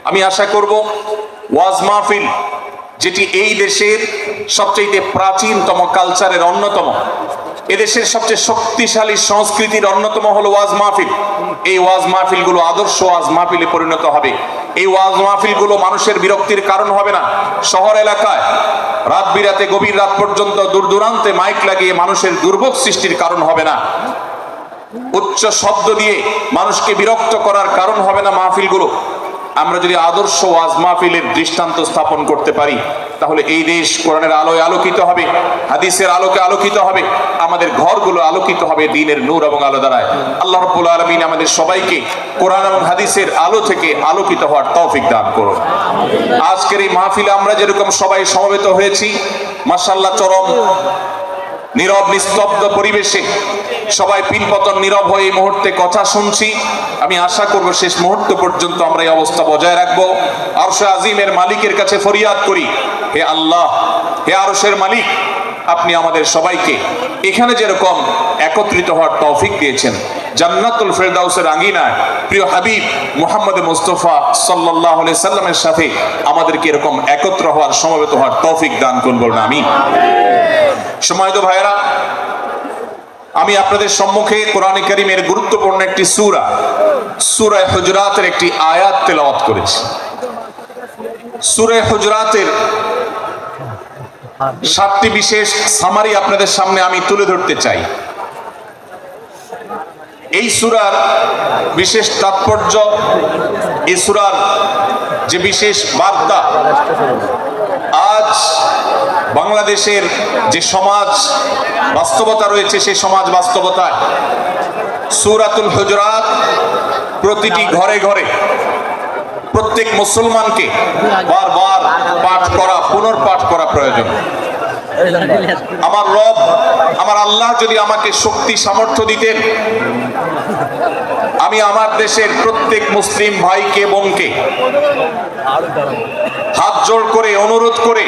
আমি আশা করব ওয়াজ মাহফিল, যেটি এই দেশের সবচেয়ে প্রাচীনতম কালচারের অন্যতম, এদেশের সবচেয়ে শক্তিশালী সংস্কৃতির অন্যতম হলো ওয়াজ মাহফিল। এই ওয়াজ মাহফিলগুলো আদর্শ ওয়াজ মাহফিলে পরিণত হবে। এই ওয়াজ মাহফিলগুলো মানুষের বিরক্তির কারণ হবে না। শহর এলাকায় রাত বিরাতে গভীর রাত পর্যন্ত দূর দূরান্তে মাইক লাগিয়ে মানুষের দুর্ভোগ সৃষ্টির কারণ হবে না। উচ্চ শব্দ দিয়ে মানুষকে বিরক্ত করার কারণ হবে না মাহফিলগুলো। আমরা যদি আদর্শ ওয়াজ মাহফিলের দৃষ্টান্ত স্থাপন করতে পারি, তাহলে এই দেশ কোরআনের আলোয় আলোকিত হবে, হাদিসের আলোকে আলোকিত হবে, আমাদের ঘরগুলো আলোকিত হবে দ্বীনের নূর এবং আলো দ্বারায়। আল্লাহ রাব্বুল আলামিন আমাদের সবাইকে কোরআন এবং হাদিসের আলো থেকে আলোকিত হওয়ার তৌফিক দান করুন। আজকের এই মাহফিলে আমরা যেরকম সবাই সমবেত হয়েছি, মাশাআল্লাহ, চরম নীরব নিস্তব্ধ পরিবেশে সবাই পিনপতন নীরব হয়ে এই মুহূর্তে কথা শুনছি। আমি আশা করব শেষ মুহূর্ত পর্যন্ত আমরা এই অবস্থা বজায় রাখবো। আরশে আজিমের মালিকের কাছে ফরিয়াদ করি, হে আল্লাহ, হে আরশের মালিক, আপনি আমাদের সবাইকে এখানে যেরকম একত্রিত হওয়ার তৌফিক দিয়েছেন, জান্নাতুল ফেরদাউসের আঙ্গিনায় প্রিয় হাবিব মুহাম্মদ মুস্তাফা সাল্লাল্লাহু আলাইহি সাল্লামের সাথে আমাদেরকে এরকম একত্র হওয়ার, সমবেত হওয়ার তৌফিক দান করুন, বলুন আমিন। সম্মানিত ভাইয়েরা, আমি আপনাদের সম্মুখে কোরআনে কারীমের গুরুত্বপূর্ণ একটি সূরা, সূরা হুজুরাতের একটি আয়াত তেলাওয়াত করেছি। সূরা হুজুরাতের 7টি বিশেষ সামারি আপনাদের সামনে আমি তুলে ধরতে চাই। এই সূরার বিশেষ তাৎপর্য, এই সূরার যে বিশেষ বার্তা, আজ বাংলাদেশের যে সমাজ বাস্তবতা রয়েছে, সেই সমাজ বাস্তবতায় সূরাতুল হুজুরাত প্রতিটি ঘরে ঘরে প্রত্যেক মুসলমানকে বারবার পাঠ করা, পুনর্পাঠ করা প্রয়োজন। আমার রব, আমার আল্লাহ যদি আমাকে শক্তি সামর্থ্য দিতেন, আমি আমার দেশের প্রত্যেক মুসলিম ভাইকে বোনকে হাত জোড় করে, অনুরোধ করে,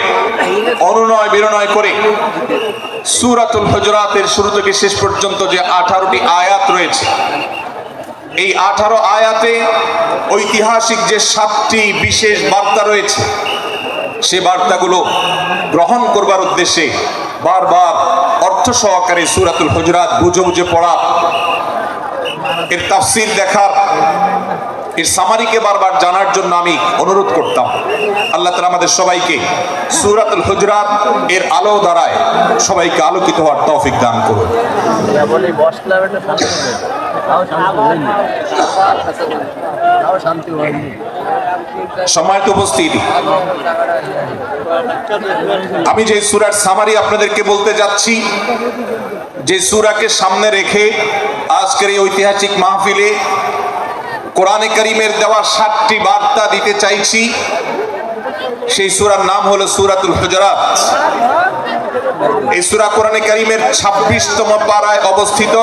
অনুনয় বিনয় করে সূরাতুল হুজুরাতের শুরু থেকে শেষ পর্যন্ত যে 18টি আয়াত রয়েছে, এই 18 আয়াতে ঐতিহাসিক যে 7টি বিশেষ বার্তা রয়েছে, সে বার্তাগুলো গ্রহণ করবার উদ্দেশ্যে বারবার অর্থ সহকারে সূরাতুল হুজুরাত বুঝে বুঝে পড়া, এর তাফসীর দেখার, এর সামারিকে বারবার জানার জন্য আমি অনুরোধ করতাম। আল্লাহ তাআলা আমাদের সবাইকে সূরাতুল হুজুরাত এর আলো দ্বারায় সবাইকে আলোকিত হওয়ার তৌফিক দান করুন। সম্মানিত উপস্থিতি, আমি যে সূরার সামারি আপনাদেরকে বলতে যাচ্ছি, যে সূরাকে সামনে রেখে আজকের এই ঐতিহাসিক মাহফিলে কোরআনে কারীমের দেওয়া 7টি বার্তা দিতে চাইছি, সেই সূরার নাম হলো সূরাতুল হুজুরাত। এই সূরা কোরআনে কারীমের 26তম পারায় অবস্থিত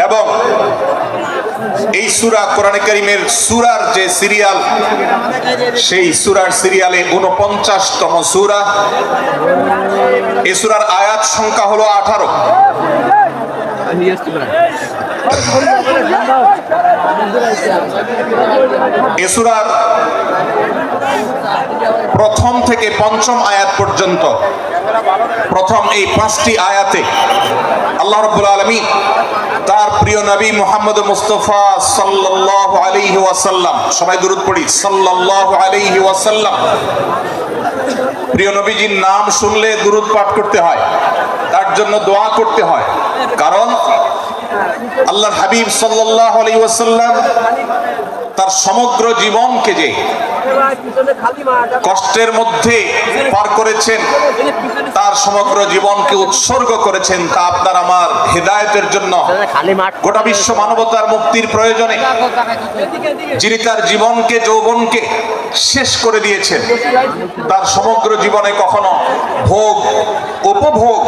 এবং এই সূরা কোরআনে কারীমের সূরার যে সিরিয়াল, সেই সূরার সিরিয়ালে 49তম সূরা। এই সূরার আয়াত সংখ্যা হলো 18। এই সূরার প্রথম থেকে পঞ্চম আয়াত পর্যন্ত, প্রথম এই 5টি আয়াতে আল্লাহ রাব্বুল আলামিন তার প্রিয় নবী মুহাম্মদ মুস্তাফা সাল্লাল্লাহু আলাইহি ওয়াসাল্লাম, সবাই দুরূদ পড়ি, সাল্লাল্লাহু আলাইহি ওয়াসাল্লাম, প্রিয় নবীজির নাম শুনলে দুরূদ পাঠ করতে হয়, তার জন্য দোয়া করতে হয়। কারণ আল্লাহর হাবিব সাল্লাল্লাহু আলাইহি ওয়াসাল্লাম তার সমগ্র জীবনকে যে কষ্টের মধ্যে পার করেছেন, তার সমগ্র জীবনকে উৎসর্গ করেছেন, তা আপনার আমার হেদায়েতের জন্য, গোটা বিশ্ব মানবতার মুক্তির প্রয়োজনে, যিনি তার জীবনকে, যৌবনকে শেষ করে দিয়েছেন, তার সমগ্র জীবনে কখনো ভোগ, উপভোগ,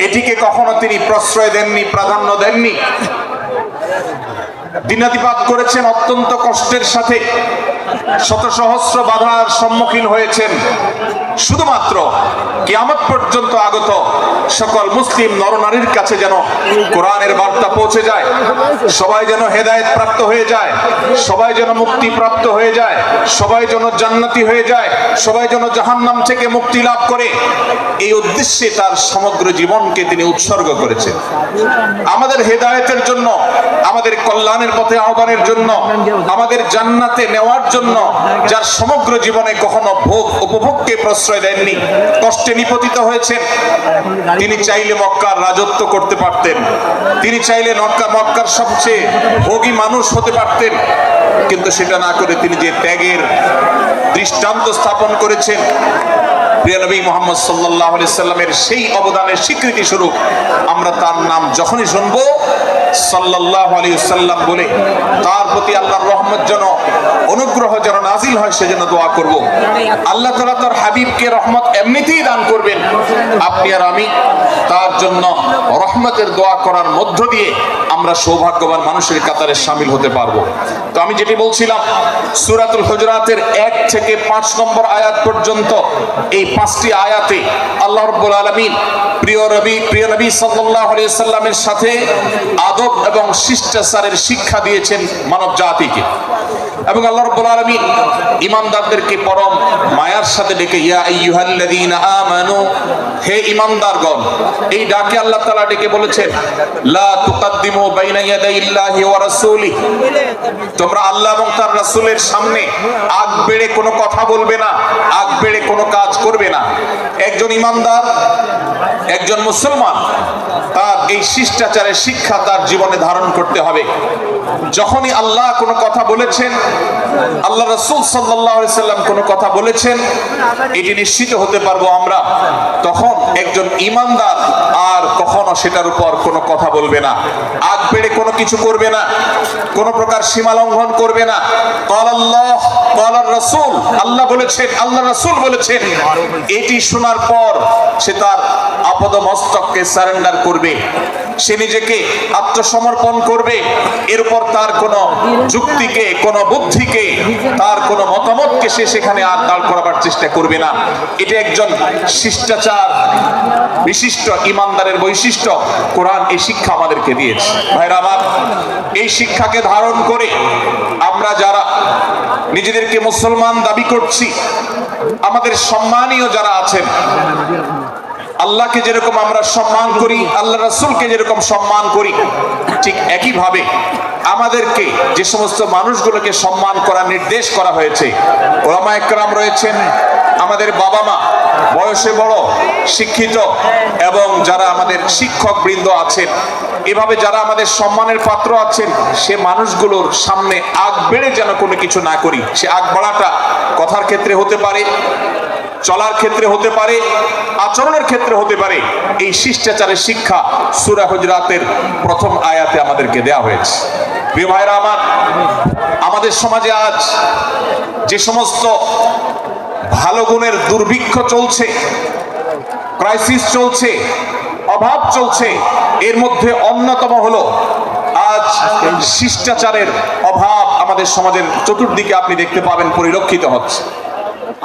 এটিকে কখনো তিনি প্রশ্রয় দেননি, প্রাধান্য দেননি। দিনাতিপাত করেছেন অত্যন্ত কষ্টের সাথে, শত সহস্র বাধার সম্মুখীন হয়েছেন, শুধুমাত্র কিয়ামত পর্যন্ত আগত সকল মুসলিম নরনারীর কাছে যেন কোরআনের বার্তা পৌঁছে যায়, সবাই যেন হেদায়েত প্রাপ্ত হয়ে যায়, সবাই যেন মুক্তি প্রাপ্ত হয়ে যায়, সবাই যেন জান্নাতি হয়ে যায়, সবাই যেন জাহান্নাম থেকে মুক্তি লাভ করে, এই উদ্দেশ্যে তার সমগ্র জীবনকে তিনি উৎসর্গ করেছেন। আমাদের হেদায়েতের জন্য, আমাদের কল্যাণের পথে আহ্বানের জন্য, আমাদের জান্নাতে নেওয়ার জন্য, যার সমগ্র জীবনে কখনো ভোগ উপভোগকে প্রশ্রয় দেননি, কষ্টে নিপতিত হয়েছেন, তিনি চাইলে মক্কার রাজত্ব করতে পারতেন, তিনি চাইলে মক্কার সবচেয়ে ভোগী মানুষ হতে পারতেন, কিন্তু সেটা না করে তিনি যে ত্যাগের দৃষ্টান্ত স্থাপন করেছেন, প্রিয় নবী মুহাম্মদ সাল্লাল্লাহু আলাইহি সাল্লামের সেই অবদানের স্বীকৃতি স্বরূপ আমরা তার নাম যখনই শুনবো সাল্লাল্লাহু আলাইহি সাল্লাম বলে তার প্রতি আল্লাহর রহমত যেন, অনুগ্রহ যেন নাজিল হয় সেজন্য দোয়া করব। আল্লাহ তাআলা তার হাবিবকে রহমত এমনিতেই দান করবেন, আপনি আর আমি তার জন্য রহমতের দোয়া করার মধ্য দিয়ে আমরা সৌভাগ্যবান মানুষের কাতারে শামিল হতে পারবো। তো আমি যেটি বলছিলাম, সূরাতুল হুজুরাতের 1 থেকে 5 নম্বর আয়াত পর্যন্ত এই 5টি আয়াতে আল্লাহ রাব্বুল আলামিন প্রিয় নবী সাল্লাল্লাহু আলাইহি সাল্লামের সাথে আদব এবং শিষ্টাচারের শিক্ষা দিয়েছেন মানব জাতিকে। এবং আল্লাহ রাব্বুল আলামিন ঈমানদারদেরকে পরম মায়ার সাথে ডেকে ইয়া আইয়ুহাল্লাযীনা আমানু, হে ঈমানদারগণ, এই ডাকে আল্লাহ তাআলা ডেকে বলেছেন লা তুকাদ্দিমু বাইনা ইয়াদাইল্লাহি ওয়া রাসূলিহি, তোমরা আল্লাহ এবং তার রাসূলের সামনে আগ বেড়ে কোনো কথা বলবে না, আগ বেড়ে কোনো কাজ করবে না। একজন ঈমানদার, একজন মুসলমান তার এই শিষ্টাচারের শিক্ষা তার জীবনে ধারণ করতে হবে। যখনই আল্লাহ কোনো কথা বলেছেন, আল্লাহ রাসূল সাল্লাল্লাহু আলাইহি সাল্লাম কোনো কথা বলেছেন, এটি নিশ্চিত হতে পারবো আমরা, তখন একজন ঈমানদার আর কখনো সেটার উপর কোনো কথা বলবে না, আগ বেড়ে কোনো কিছু করবে না, কোনো প্রকার সীমা লঙ্ঘন করবে না। ক্বাল আল্লাহ ক্বাল রাসূল, আল্লাহ বলেছেন, আল্লাহ রাসূল বলেছেন, এটি শোনার পর সে তার আপাদমস্তককে সারেন্ডার করবে, সে নিজেকে আত্মসমর্পণ করবে। এর উপর তার কোনো যুক্তিকে, কোনো বুদ্ধিকে, তার কোনো মতামতকে সে সেখানে আর দাঁড় করাবার চেষ্টা করবে না। এটা একজন শিষ্টাচার বিশিষ্ট ঈমানদারের বৈশিষ্ট্য। কোরআন এই শিক্ষা আমাদেরকে দিয়েছে। ভাইরা আমার, এই শিক্ষাকে ধারণ করে আমরা যারা নিজেদেরকে মুসলমান দাবি করছি, আমাদের সম্মানীয় যারা আছেন, আল্লাহকে যেরকম আমরা সম্মান করি, আল্লাহ রাসূলকে যেরকম সম্মান করি, ঠিক একইভাবে আমাদেরকে যে সমস্ত মানুষগুলোকে সম্মান করার নির্দেশ করা হয়েছে, উলামায়ে কেরাম রয়েছেন, আমাদের বাবা মা, বয়সে বড়, শিক্ষিত, এবং যারা আমাদের শিক্ষক বৃন্দ আছেন, এভাবে যারা আমাদের সম্মানের পাত্র আছেন, সে মানুষগুলোর সামনে আগ বেড়ে যেন কোনো কিছু না করি। সে আগ বাড়াটা কথার ক্ষেত্রে হতে পারে, চলার ক্ষেত্রে হতে পারে, আচরণের ক্ষেত্রে হতে পারে। এই শিষ্টাচারের শিক্ষা সূরা হুজুরাতের প্রথম আয়াতে আমাদেরকে দেয়া হয়েছে। প্রিয় ভাইরা আমার, আমাদের সমাজে আজ যে সমস্ত ভালো গুণের দুর্ভিক্ষ চলছে, ক্রাইসিস চলছে, অভাব চলছে, এর মধ্যে অন্যতম হলো আজ শিষ্টাচারের অভাব। আমাদের সমাজের চতুর্দিকে আপনি দেখতে পাবেন পরিলক্ষিত হচ্ছে।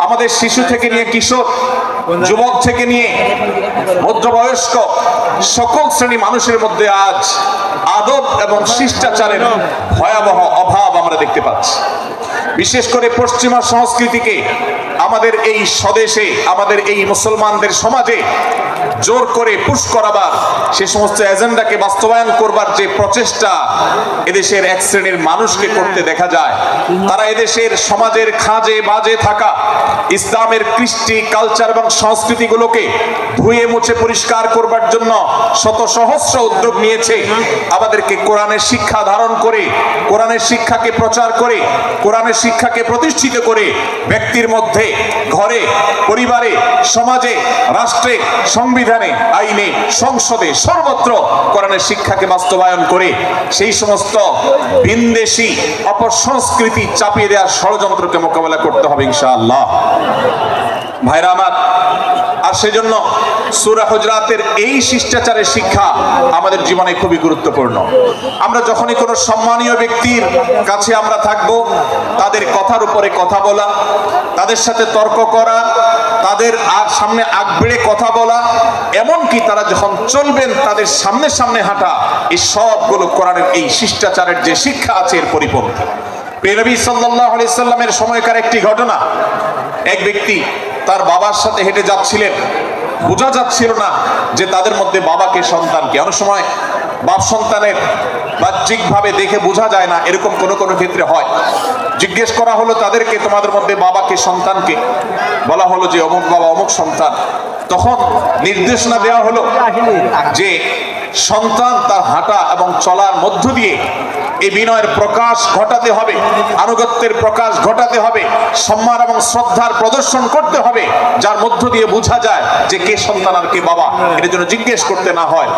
আমাদের শিশু থেকে নিয়ে কিশোর, যুবক থেকে নিয়ে মধ্যবয়স্ক সকল শ্রেণী মানুষের মধ্যে আজ আদব এবং শিষ্টাচারের ভয়াবহ অভাব আমরা দেখতে পাচ্ছি। বিশেষ করে পশ্চিমা সংস্কৃতিকে আমাদের এই স্বদেশে, আমাদের এই মুসলমানদের সমাজে জোর করে পুশ করাবার, সে সমস্ত এজেন্ডাকে বাস্তবায়ন করবার যে প্রচেষ্টা এদেশের এক শ্রেণীর মানুষকে করতে দেখা যায়, তারা এদেশের সমাজের খাজে বাজে থাকা ইসলামের কৃষ্টি, কালচার এবং সংস্কৃতিগুলোকে ধুয়ে মুছে পরিষ্কার করবার জন্য শত সহস্র উদ্যোগ নিয়েছে। আমাদেরকে কোরআনের শিক্ষা ধারণ করে, কোরআনের শিক্ষাকে প্রচার করে, কোরআনের শিক্ষাকে প্রতিষ্ঠিত করে ব্যক্তির মধ্যে, ঘরে, পরিবারে, সমাজে, রাষ্ট্রে, সংবিধানে, আইনে, সংসদে, সর্বত্র কোরআনের শিক্ষাকে বাস্তবায়ন করে সেই সমস্ত ভিনদেশী অপসংস্কৃতি চাপিয়ে দেওয়ার ষড়যন্ত্রকে মোকাবেলা করতে হবে ইনশাআল্লাহ। ভাইরা আমার, আর সেজন্য সূরা হুজুরাতের এই শিষ্টাচারের শিক্ষা আমাদের জীবনে খুবই গুরুত্বপূর্ণ। আমরা যখনই কোনো সম্মানীয় ব্যক্তির কাছে আমরা থাকব, তাদের কথার উপরে কথা বলা, তাদের সাথে তর্ক করা, তাদের আর সামনে আগ বেড়ে কথা বলা, এমনকি তারা যখন চলবেন তাদের সামনে সামনে হাঁটা, এই সবগুলো কোরআনের এই শিষ্টাচারের যে শিক্ষা আছে এর পরিপন্থী। নবী সাল্লাল্লাহু আলাইহি সাল্লামের সময়কার একটি ঘটনা, এক ব্যক্তি তার বাবার সাথে হেঁটে যাচ্ছিলেন, বোঝা যাচ্ছিল না যে তাদের মধ্যে বাবাকে সন্তানকে। অনেক সময় বাপ সন্তানের বাহ্যিকভাবে দেখে বোঝা যায় না, এরকম কোনো কোনো ক্ষেত্রে হয়। জিজ্ঞেস করা হলো তাদেরকে, তোমাদের মধ্যে বাবাকে সন্তানকে? বলা হলো যে অমুক বাবা অমুক সন্তান। তখন নির্দেশনা দেওয়া হলো যে সন্তান তার হাঁটা এবং চলার মধ্য দিয়ে এই বিনয়ের প্রকাশ ঘটাতে হবে, আনুগত্যের প্রকাশ ঘটাতে হবে, সম্মান এবং শ্রদ্ধার প্রদর্শন করতে হবে, যার মধ্য দিয়ে বোঝা যায় যে কে সন্তান আর কে বাবা, এর জন্য জিজ্ঞেস করতে না হয়।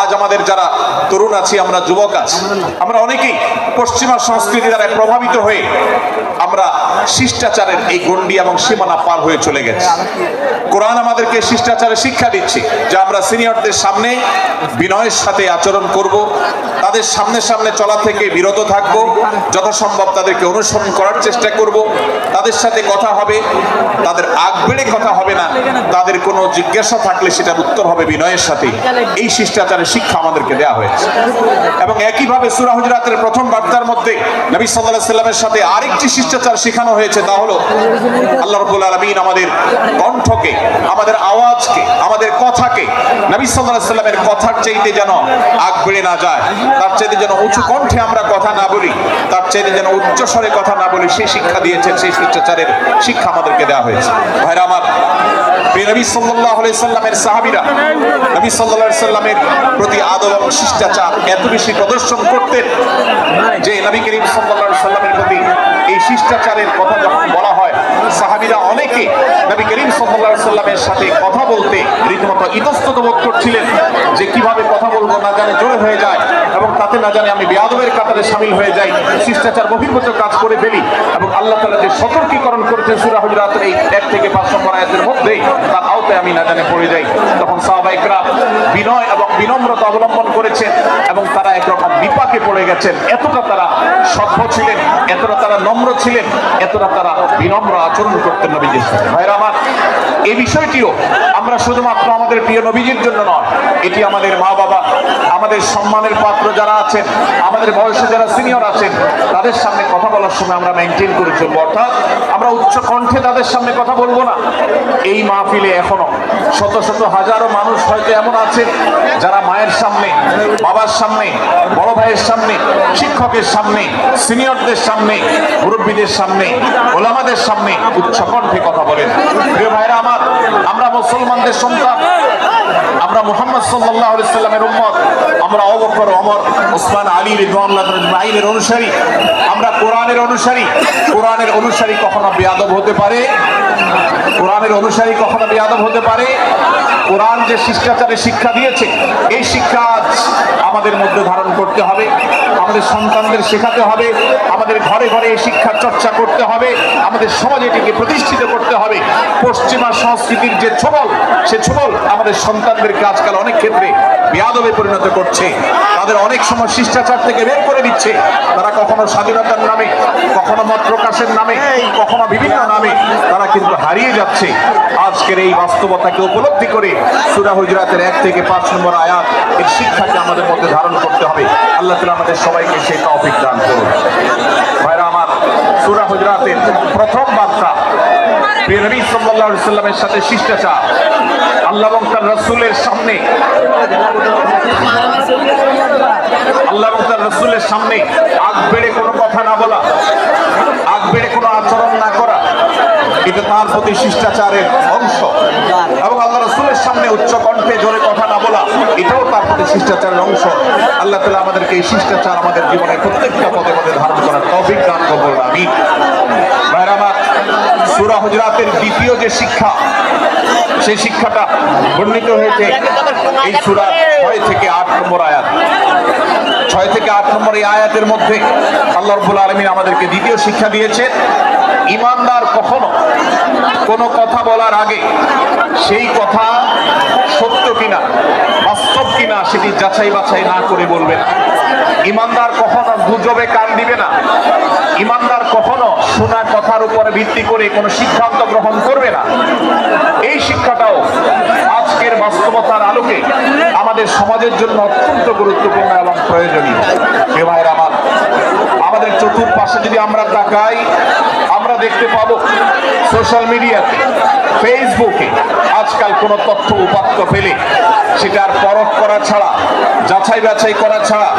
আজ আমাদের যারা তরুণ আছি, আমরা যুবক আছি, আমরা অনেকেই পশ্চিমা সংস্কৃতি দ্বারা প্রভাবিত হয়ে আমরা শিষ্টাচারের এই গণ্ডি এবং সীমানা পার হয়ে চলে গেছি। কোরআন আমাদেরকে শিষ্টাচারের শিক্ষা দিচ্ছে যে আমরা সিনিয়রদের সামনে বিনয়ের সাথে আচরণ করব, তাদের সামনে সামনে চলা থেকে বিরত থাকব, যথাসম্ভব তাদেরকে অনুসরণ করার চেষ্টা করব, তাদের সাথে কথা হবে, তাদের আগ বেড়ে কথা হবে না, তাদের কোনো জিজ্ঞাসা থাকলে সেটার উত্তর হবে বিনয়ের সাথে। এই শিষ্টাচারের শিক্ষা আমাদেরকে দেওয়া হয়েছে। এবং একইভাবে সূরা হুজুরাতের প্রথম বার্তার মধ্যে নবী সাল্লাল্লাহু আলাইহি সাল্লামের সাথে আরেকটি শিষ্টাচার শেখানো হয়েছে, তা হলো আল্লাহ রাব্বুল আলামিন আমাদের কণ্ঠকে, আমাদের আওয়াজকে, আমাদের কথাকে নবী সাল্লাল্লাহু আলাইহি সাল্লামের কথার চাইতে যেন আগ বেড়ে না যায়, তার চাইতে যেন উঁচু কণ্ঠে আমরা কথা না বলি, তার চাইতে যেন উচ্চ স্বরে কথা না বলি, সেই শিক্ষা দিয়েছেন, সেই শিষ্টাচারের শিক্ষা আমাদেরকে দেওয়া হয়েছে। ভাইরা আমার, নবী সাল্লাল্লাহু আলাইহি সাল্লামের সাহাবীরা নবী সাল্লাল্লাহু আলাইহি সাল্লামের প্রতি আদব এবং শিষ্টাচার এত বেশি প্রদর্শন করতেন যে নবী করিম সাল্লাল্লাহু আলাইহি সাল্লামের প্রতি এই শিষ্টাচারের কথা যখন বলা হয়, সাহাবীরা অনেকে নবী করিম সাল্লাল্লাহু আলাইহি সাল্লামের সাথে কথা বলতে রীতিমতো ইতস্তত বোধ করছিলেন যে কিভাবে কথা বলবো, না জানে জোরে হয়ে যায় এবং তাতে না জানে আমি বেয়াদবের কাতারে শামিল হয়ে যাই, শিষ্টাচার বহির্ভূত কাজ করে ফেলি। এবং আল্লাহ তাআলা যে সতর্কীকরণ করেছেন সূরা হুজুরাতের এই 1 থেকে 5 নম্বর আয়াতের মধ্যে, তার আওতায় আমি না জানে পড়ে যাই। তখন সাহাবায়ে কেরাম বিনয় এবং বিনম্রতা অবলম্বন করেছেন এবং তারা একরকম বিপাকে পড়ে গেছেন। এতটা তারা সভ্য ছিলেন, এতটা তারা নম্র ছিলেন, এতটা তারা বিনম্র আচরণ করতেন নবীজির সাথে। ভাইরা আমার, এই বিষয়টিও আমরা শুধুমাত্র আমাদের প্রিয় নবীজির জন্য নয়, এটি আমাদের মা বাবা, আমাদের সম্মানের পাত্র যারা আছেন, আমাদের বয়সে যারা সিনিয়র আছেন, তাদের সামনে কথা বলার সময় আমরা মেনটেন করে চলবো, অর্থাৎ আমরা উচ্চ কণ্ঠে তাদের সামনে কথা বলবো না। এই মাহফিলে এখনো শত শত হাজারো মানুষ হয়তো এমন আছেন যারা মায়ের সামনে, বাবার সামনে, বড় ভাইয়ের সামনে, শিক্ষকের সামনে, সিনিয়রদের সামনে, মুরব্বীদের সামনে, ওলামাদের সামনে উচ্চ কণ্ঠে কথা বলেন। প্রিয় ভাইরা আমার, আমরা মুসলমানদের সন্তান, আমরা মুহাম্মদ সাল্লাল্লাহু আলাইহি সাল্লামের উম্মত, আমরা আবু বকর, ওমর, ওসমান, আলী রাদিয়াল্লাহু আনহুর অনুসারী, আমরা কোরআনের অনুসারী। কোরআনের অনুসারী কখনো বেয়াদব হতে পারে? কোরআনের অনুসারী কখনো বেয়াদব হতে পারে? কোরআন যে শিষ্টাচারের শিক্ষা দিয়েছে, এই শিক্ষা আমাদের মধ্যে ধারণ করতে হবে, আমাদের সন্তানদের শেখাতে হবে, আমাদের ঘরে ঘরে এই শিক্ষার চর্চা করতে হবে, আমাদের সমাজে এটিকে প্রতিষ্ঠিত করতে হবে। পশ্চিমা সংস্কৃতির যে ছোবল, সে ছোবল আমাদের সন্তানদেরকে আজকাল অনেক ক্ষেত্রে বেয়াদবে পরিণত করছে, তাদের অনেক সময় শিষ্টাচার থেকে বের করে দিচ্ছে। তারা কখনো স্বাধীনতার নামে, কখনো মত প্রকাশের নামে, কখনো বিভিন্ন নামে তারা কিন্তু হারিয়ে যাচ্ছে। আজকের এই বাস্তবতাকে উপলব্ধি করে সূরা হুজুরাতের 1 থেকে 5 নম্বর আয়াত, এর শিক্ষাকে আমাদের মধ্যে ধারণ করতে হবে। আল্লাহ তাআলা আমাদের সবাইকে সেই তৌফিক দান করুন। ভাইরা আমার, সূরা হুজুরাতের প্রথম বার্তা নবী সাল্লাল্লাহু আলাইহি সাল্লামের সাথে শিষ্টাচার, আল্লাহ এবং তার রাসূলের সামনে, আল্লাহ এবং তার রাসূলের সামনে আগ বেড়ে কোনো কথা না বলা, আগ বেড়ে কোনো আচরণ না করা, এটা তার প্রতি শিষ্টাচারের অংশ। এবং আল্লাহ রাসূলের সামনে উচ্চ কণ্ঠে জোরে কথা না বলা, এটাও তার প্রতি শিষ্টাচারের অংশ। আল্লাহ তাআলা আমাদেরকে এই শিষ্টাচার আমাদের জীবনের প্রত্যেকটা পদে পদে ধারণ করার তৌফিক দান করুন, আমিন। ভাইরা আমার, সূরা হুজুরাতের দ্বিতীয় যে শিক্ষা, সেই শিক্ষাটা বর্ণিত হয়েছে এই সূরা 6 থেকে 8 নম্বর আয়াত। 6 থেকে 8 নম্বর এই আয়াতের মধ্যে আল্লাহ রাব্বুল আলামিন আমাদেরকে দ্বিতীয় শিক্ষা দিয়েছে ইমানদার কখনো কোনো কথা বলার আগে সেই কথা সত্য কিনা বাস্তব কিনা সেটি যাচাই বাছাই না করে বলবে না। ইমানদার কখনো গুজবে কান দিবে না। ইমানদার কখনো শোনা কথার উপরে ভিত্তি করে কোনো সিদ্ধান্ত গ্রহণ করবে না। এই শিক্ষাটাও আজকের বাস্তবতার আলোকে আমাদের সমাজের জন্য অত্যন্ত গুরুত্বপূর্ণ এবং প্রয়োজনীয়। এ ভাইয়ের আমার, আমাদের চতুর্পাশে যদি আমরা তাকাই, আমরা দেখতে পাবো সোশ্যাল মিডিয়াতে, ফেসবুকে আজকাল কোনো তথ্য উপাত্ত পেলে সেটার পরখ করা ছাড়া, যাচাই বাছাই করা ছাড়া,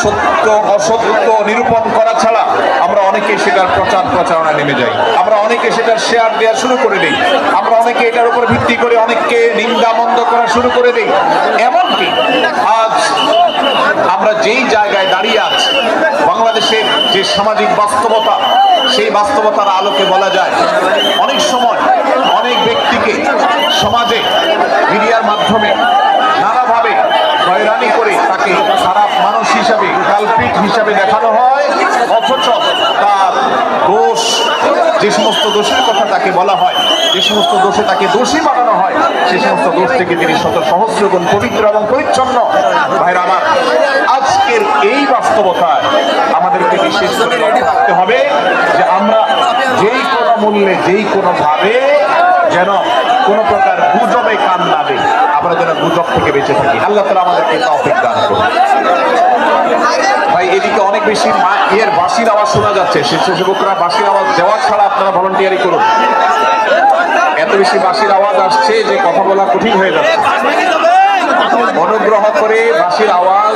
সত্য অসত্য নিরূপণ করা ছাড়া আমরা অনেকে সেটার প্রচার প্রচারণা নেমে যাই। আমরা অনেকে সেটার শেয়ার দেওয়া শুরু করে দিই। আমরা অনেকে এটার উপর ভিত্তি করে অনেককে নিন্দা মন্দ করা শুরু করে দিই। এমনকি আজ আমরা যেই জায়গায় দাঁড়িয়ে আছি, বাংলাদেশের যে সামাজিক বাস্তবতা, সেই বাস্তবতার আলোকে বলা যায় অনেক সময় অনেক ব্যক্তিকে সমাজে মিডিয়ার মাধ্যমে নানাভাবে হয়রানি করে তাকে খারাপ মানুষ হিসাবে, কালপিট হিসাবে দেখানো হয়, অথচ তার দোষ, যে সমস্ত দোষের কথা তাকে বলা হয়, যে সমস্ত দোষে তাকে দোষী বানানো হয়, সে সমস্ত দোষ থেকে তিনি শত সহস্র গুণ পবিত্র এবং পরিচ্ছন্ন। ভাইরা আমার, আজকের এই বাস্তবতায় আমাদেরকে বিশেষ করে রাখতে হবে যে আমরা যেই কোনো মূল্যে, যেই কোনো ভাবে যেন কোনো প্রকার গুজবে কান না দিই, আমরা যেন গুজব থেকে বেঁচে থাকি। আল্লাহ তাআলা আমাদেরকে তৌফিক দান করুন। ভাই, এদিকে অনেক বেশি বাঁশির আওয়াজ শোনা যাচ্ছে। স্বেচ্ছাসেবকরা বাঁশির আওয়াজ দেওয়া ছাড়া আপনারা ভলান্টিয়ারি করুন। এত বেশি বাঁশির আওয়াজ আসছে যে কথা বলা কঠিন হয়ে যাচ্ছে। অনুগ্রহ করে বাঁশির আওয়াজ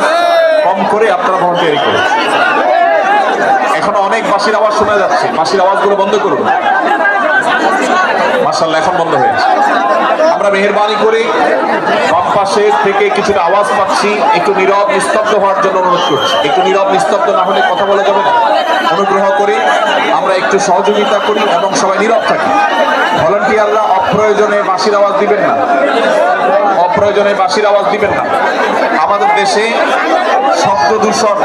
কম করে আপনারা ভলান্টিয়ারি করুন। এখনো অনেক বাঁশির আওয়াজ শোনা যাচ্ছে, বাঁশির আওয়াজগুলো বন্ধ করুন। মাশাআল্লাহ, এখন বন্ধ হয়েছে। আমরা মেহেরবানি করে বাম পাশে থেকে কিছুটা আওয়াজ পাচ্ছি, একটু নীরব নিস্তব্ধ হওয়ার জন্য অনুরোধ করছি। একটু নীরব নিস্তব্ধ না হলে কথা বলা যাবে না। অনুগ্রহ করে আমরা একটু সহযোগিতা করি এবং সবাই নীরব থাকি। ভলান্টিয়াররা অপ্রয়োজনে বাঁশির আওয়াজ দিবেন না, অপ্রয়োজনে বাঁশির আওয়াজ দিবেন না। আমাদের দেশে শব্দ দূষণ,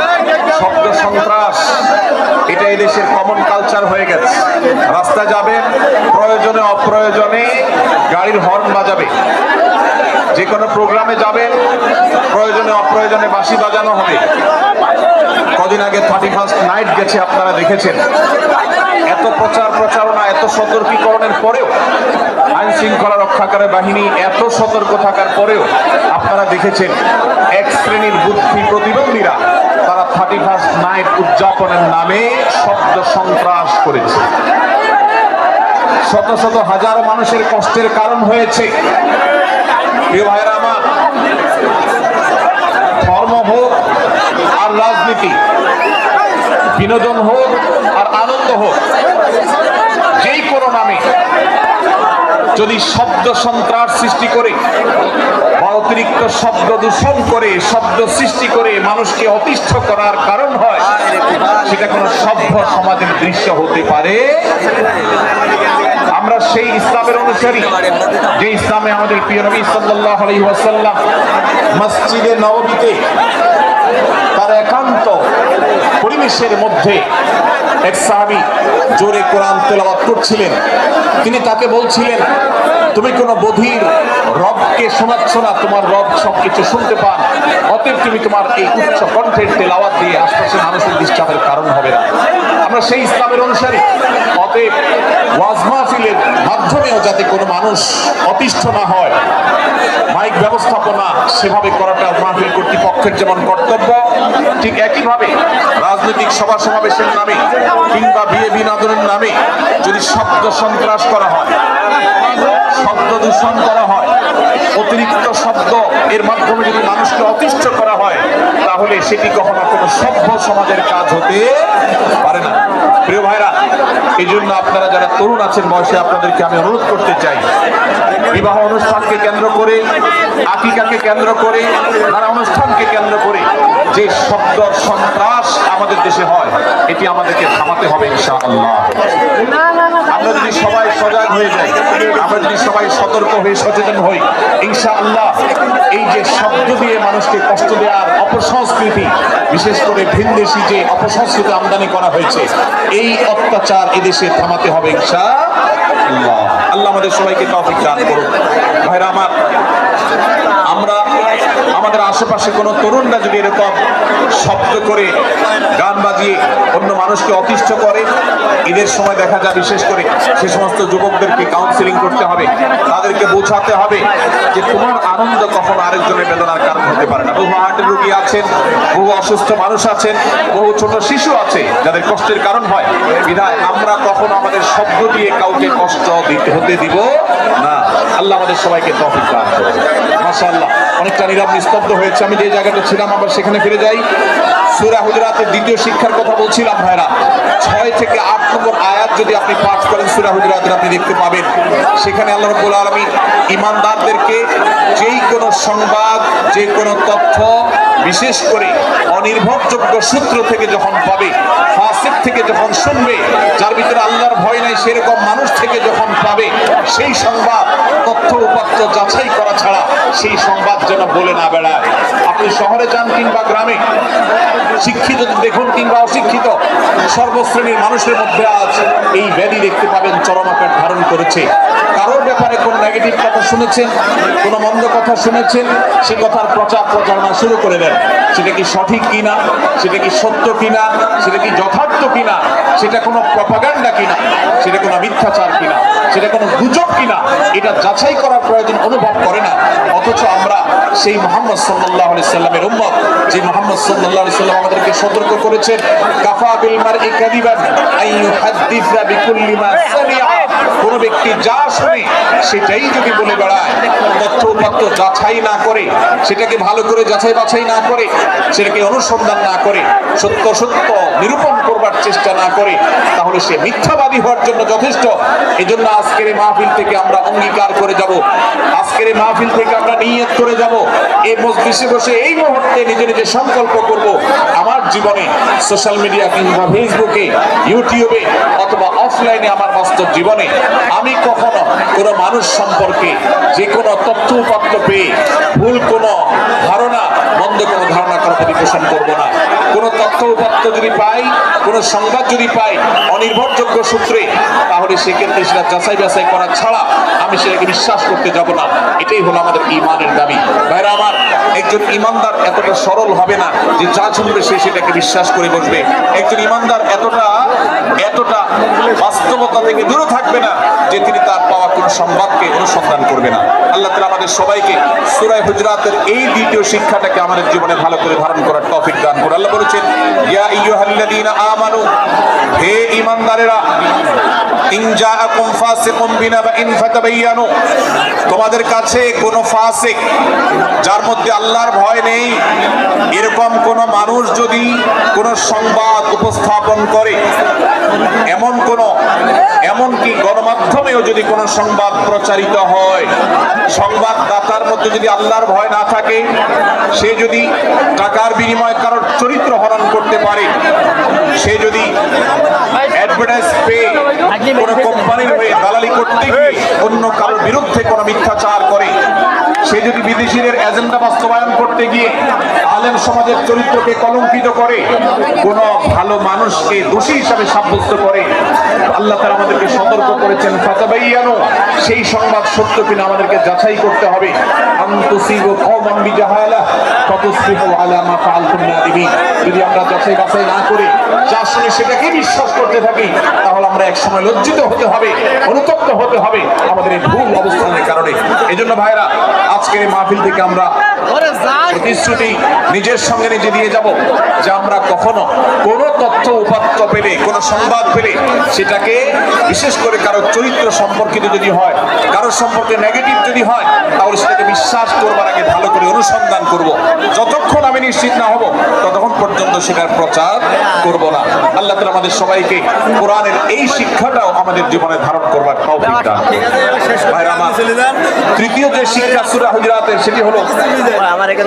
শব্দ সন্ত্রাস, এটা এই দেশের কমন কালচার হয়ে গেছে। রাস্তা যাবেন, প্রয়োজনে অপ্রয়োজনে গাড়ির হর্ন বাজাবে। যে কোনো প্রোগ্রামে যাবেন, প্রয়োজনে অপ্রয়োজনে বাঁশি বাজানো হবে। কদিন আগে 31st নাইট গেছে, আপনারা দেখেছেন। এত প্রচার প্রচারণা, এত সতর্কীকরণের পরেও, আইন শৃঙ্খলা রক্ষাকারী বাহিনী এত সতর্ক থাকার পরেও আপনারা দেখেছেন এক শ্রেণীর বুদ্ধি প্রতিবন্ধীরা তারা 31st নাইট উদযাপনের নামে শব্দ সন্ত্রাস করেছে। শত শত হাজারো মানুষের কষ্টের কারণ হয়েছে। প্রিয় ভাইরা আমার, ধর্ম হোক আর রাজনীতি, বিনোদন হোক আর আনন্দ হোক, যেই কোনো নামে যদি শব্দ সন্ত্রাস সৃষ্টি করে বা অতিরিক্ত শব্দ দূষণ করে, শব্দ সৃষ্টি করে মানুষকে অতিষ্ঠ করার কারণ হয়, সেটা কোনো সভ্য সমাজের দৃশ্য হতে পারে। আমরা সেই ইসলামের অনুসারী যে ইসলামে আমাদের প্রিয় নবী সাল্লাল্লাহু আলাইহি ওয়াসাল্লাম মসজিদে নববীতে তার একান্ত পরিবেশের মধ্যে এক সাহাবী জোরে কোরআন তেলাওয়াত করছিলেন। তিনি তাকে বলছিলেন, তুমি কোনো বধির রবকে শোনাচ্ছ না, তোমার রব সবকিছু শুনতে পান, অতএব তুমি তোমার এই উচ্চ কণ্ঠের তেলাওয়াত দিয়ে আশপাশের মানুষের ডিস্টার্বের কারণ হবে না। আমরা সেই ইসলামের অনুসারী, অতএব ওয়াজ মাহফিলের মাধ্যমেও যাতে কোনো মানুষ অতিষ্ঠ না হয়, মাইক ব্যবস্থাপনা সেভাবে করাটা মাহফিল কর্তৃপক্ষের যেমন কর্তব্য, ঠিক একইভাবে রাজনৈতিক সভা সমাবেশের নামে কিংবা বিয়ে বিনোদনের নামে যদি শব্দ সন্ত্রাস করা হয়, শব্দ দূষণ করা হয়, অতিরিক্ত শব্দ এর মাধ্যমে যদি মানুষকে অতিষ্ঠ করা হয়, তাহলে সেটি কখনো কোনো সভ্য সমাজের কাজ হতে পারে না। প্রিয় ভাইরা, এই জন্য আপনারা যারা তরুণ আছেন বয়সে, আপনাদেরকে আমি অনুরোধ করতে চাই, বিবাহ অনুষ্ঠানকে কেন্দ্র করে, আকিকাকে কেন্দ্র করে, নানা অনুষ্ঠানকে কেন্দ্র করে যে শব্দ সন্ত্রাস আমাদের দেশে হয়, এটি আমাদেরকে থামাতে হবে ইনশাআল্লাহ। আমরা যদি সবাই সজাগ হয়ে যাই, আমরা যদি যদি সবাই সতর্ক হয়ে সচেতন হই, ইনশাআল্লাহ এই যে শব্দ দিয়ে মানুষকে কষ্ট দেওয়ার অপসংস্কৃতি, বিশেষ করে ভিনদেশি যে অপসংস্কৃতি আমদানি করা হয়েছে, এই অত্যাচার এদেশে থামাতে হবে ইনশাআল্লাহ। আল্লাহ আমাদের সবাইকে তৌফিক দান করুন। ভাইরা আমার, আমরা আমাদের আশেপাশে কোনো তরুণরা যদি এরকম শব্দ করে গান বাজিয়ে অন্য মানুষকে অতিষ্ঠ করে, ঈদের সময় দেখা যায় বিশেষ করে সে সমস্ত যুবকদেরকে কাউন্সিলিং করতে হবে, তাদেরকে বোঝাতে হবে যে তোমার আনন্দ কখনো আরেকজনের বেদনার কারণ হতে পারে না। বহু হার্টের রোগী আছেন, বহু অসুস্থ মানুষ আছেন, বহু ছোট শিশু আছে যাদের কষ্টের কারণ হয়। বিধায় আমরা কখনো আমাদের শব্দ দিয়ে কাউকে কষ্ট হতে দিব না। আল্লাহ আমাদের সবাইকে তৌফিক দান করুন। মাশাআল্লাহ, অনেকটা নীরব নিস্তব্ধ হয়েছে। আমি যে জায়গাটা ছিলাম আবার সেখানে ফিরে যাই। সূরা হুজুরাতের দ্বিতীয় শিক্ষার কথা বলছিলাম ভাইরা। 6 থেকে 8 নম্বর আয়াত যদি আপনি পাঠ করেন সূরা হুজুরাতের, আপনি দেখতে পাবেন সেখানে আল্লাহ রাব্বুল আলামিন ঈমানদারদেরকে যেই কোনো সংবাদ, যে কোনো তথ্য, বিশেষ করে অনির্ভরযোগ্য সূত্র থেকে যখন পাবে, ফাসিক থেকে যখন শুনবে, যার ভিতরে আল্লাহর ভয় নাই সেরকম মানুষ থেকে যখন পাবে, সেই সংবাদ তথ্য উপাত্ত যাচাই করা ছাড়া সেই সংবাদ যেন বলে না বেড়ায়। আপনি শহরে যান কিংবা গ্রামে, শিক্ষিত দেখুন কিংবা অশিক্ষিত, সর্বশ্রেণীর মানুষের মধ্যে আজ এই ব্যাধি দেখতে পাবেন চরম আকার ধারণ করেছে। কারোর ব্যাপারে কোন নেগেটিভ কথা শুনেছেন, কোন মন্দ কথা শুনেছেন, সে কথার প্রচার প্রচারণা শুরু করে দেন। সেটা কি সঠিক কিনা, সেটা কি সত্য কিনা, সেটা কি যথার্থ কিনা, সেটা কোনো প্রপাগান্ডা কিনা, সেটা কোনো মিথ্যাচার কিনা, সেটা কোনো গুজব কিনা, এটা যাচাই করার প্রয়োজন অনুভব করে না। অথচ আমরা সেই মুহাম্মদ সাল্লাল্লাহু আলাইহি সাল্লামের উম্মত, যে মুহাম্মদ সাল্লাল্লাহু আলাইহি সাল্লাম আমাদেরকে সতর্ক করেছেন, কাফা বিল মারই কাযিবান আন ইউহাদ্দিসা বিকুল্লি মা সামিআ, কোন ব্যক্তি যা শুনে সেটাই যদি বলে বেড়ায়, তথ্য উপাত্ত যাচাই না করে, সেটাকে ভালো করে যাচাই বাছাই না করে, সেটাকে অনুসন্ধান না করে, সত্য সত্য নিরূপণ করবার চেষ্টা না করে, তাহলে সে মিথ্যাবাদী হওয়ার জন্য যথেষ্ট। এজন্য আজকের এই মাহফিল থেকে আমরা অঙ্গীকার করে যাব, আজকের এই মাহফিল থেকে আমরা নিয়ত করে যাব, এই মজলিসে বসে এই মুহূর্তে নিজে নিজে সংকল্প করব, আমার জীবনে সোশ্যাল মিডিয়া কিংবা ফেসবুকে, ইউটিউবে অথবা অফলাইনে, আমার বাস্তব জীবনে আমি কখনো কোনো মানুষ সম্পর্কে যে কোনো তথ্য উপাত্ত পেয়ে ভুল কোনো ধারণা, মন্দ কোনো ধারণা করার প্রতি পোষণ করবো না। কোনো তথ্য উপাত্ত যদি পাই, কোনো সংবাদ যদি পাই অনির্ভরযোগ্য সূত্রে, তাহলে সেক্ষেত্রে সেটা যাচাই বাছাই করা ছাড়া আমি সেটাকে বিশ্বাস করতে যাব না। এটাই হলো আমাদের ঈমানের দাবি। ভাইরা আমার, একজন ঈমানদার এতটা সরল হবে না যে যা শুনবে সে সেটাকে বিশ্বাস করে বসবে। একজন ঈমানদার এতটা বাস্তবতা থেকে দূরে থাকবে না যে তিনি তার পাওয়া কোনো সংবাদকে অনুসন্ধান করবে না। আল্লাহ তাআলা আমাদের সবাইকে সূরা হুজুরাতের এই দ্বিতীয় শিক্ষাটাকে আমাদের জীবনে ভালো করে ধারণ করার তৌফিক দান করুন। আল্লাহ বলেছেন, ইয়া আইয়ুহাল্লাযীনা আমানু, হে ঈমানদারেরা, ইন জাআকুম ফাসিকুম বিনাবাইন ফাতাবায়ানু, তোমাদের কাছে কোন ফাসিক, যার মধ্যে আল্লাহর ভয় নেই, এরকম কোন মানুষ যদি কোন সংবাদ উপস্থাপন করে, এমনকি গণমাধ্যমেও যদি কোনো সংবাদ প্রচারিত হয়, সংবাদদাতার মধ্যে যদি আল্লাহর ভয় না থাকে, সে যদি টাকার বিনিময়ে কারোর চরিত্র হরণ করতে পারে, সে যদি অ্যাডভার্টাইজ পেয়ে কোনো কোম্পানির হয়ে দালালি করতে গিয়ে অন্য কারোর বিরুদ্ধে কোনো মিথ্যাচার করে, সে যদি বিদেশিদের এজেন্ডা বাস্তবায়ন করতে গিয়ে আলেম সমাজের চরিত্রকে কলঙ্কিত করে, কোনো ভালো মানুষকে দোষী হিসাবে সাব্যস্ত করে, আল্লাহ তাআলা আমাদেরকে সতর্ক করেছেন, ফাতাবায়ানু, সেই সংবাদ সত্য কিনা আমাদেরকে যাচাই করতে হবে। আন তুসিবু কওমান বিজাহালা ফাতুসবিহু আলা মা ফাআলতুম নাদিমিন, যদি আমরা যাচাই বাছাই না করে যা শুনে সেটাকে বিশ্বাস করতে থাকি, তাহলে আমরা এক সময় লজ্জিত হতে হবে, অনুতপ্ত হতে হবে আমাদের এই ভুল অবস্থানের কারণে। এজন্য ভাইরা, আজকের এই মাহফিল থেকে আমরা প্রতিশ্রুতি নিজের সঙ্গে নিজে দিয়ে যাব যে আমরা কখনো কোনো তথ্য উপাত্ত পেলে, কোনো সংবাদ পেলে, সেটাকে বিশেষ করে কারো চরিত্র সম্পর্কিত যদি হয়, কারোর সম্পর্কে নেগেটিভ যদি হয়, তাহলে সেটাকে বিশ্বাস করবার আগে ভালো করে অনুসন্ধান করব। যতক্ষণ আমি নিশ্চিত না হব ততক্ষণ পর্যন্ত সেটার প্রচার করব না। আল্লাহ তাআলা আমাদের সবাইকে কোরআনের এই শিক্ষাটাও আমাদের জীবনে ধারণ করবার তৌফিক দান করুন। ভাইরা আমার, তৃতীয় যে শিক্ষা সূরা হুজুরাতের, সেটি হলো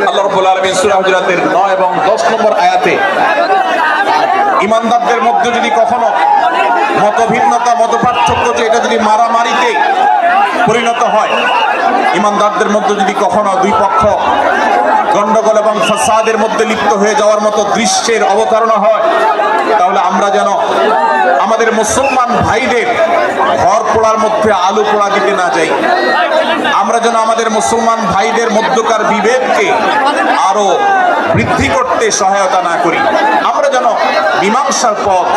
আল্লাহ রাব্বুল আলামিন সূরা হুজুরাতের 9 এবং 10 নম্বর আয়াতে ইমানদারদের মধ্যে যদি কখনো মতভিন্নতা, মতপার্থক্য, যে এটা যদি মারামারিতে পরিণত হয়, ইমানদারদের মধ্যে যদি কখনো দুই পক্ষ গন্ডগোল এবং ফাসাদের মধ্যে লিপ্ত হয়ে যাওয়ার মতো দৃশ্যের অবতারণা হয়, তাহলে আমরা যেন আমাদের মুসলমান ভাইদের ঘর পোড়ার মধ্যে আলু পোড়া দিতে না যাই। আমরা যেন আমাদের মুসলমান ভাইদের মধ্যকার বিভেদকে আরো বৃদ্ধি করতে সহায়তা না করি। আমরা যেন মীমাংসার পথ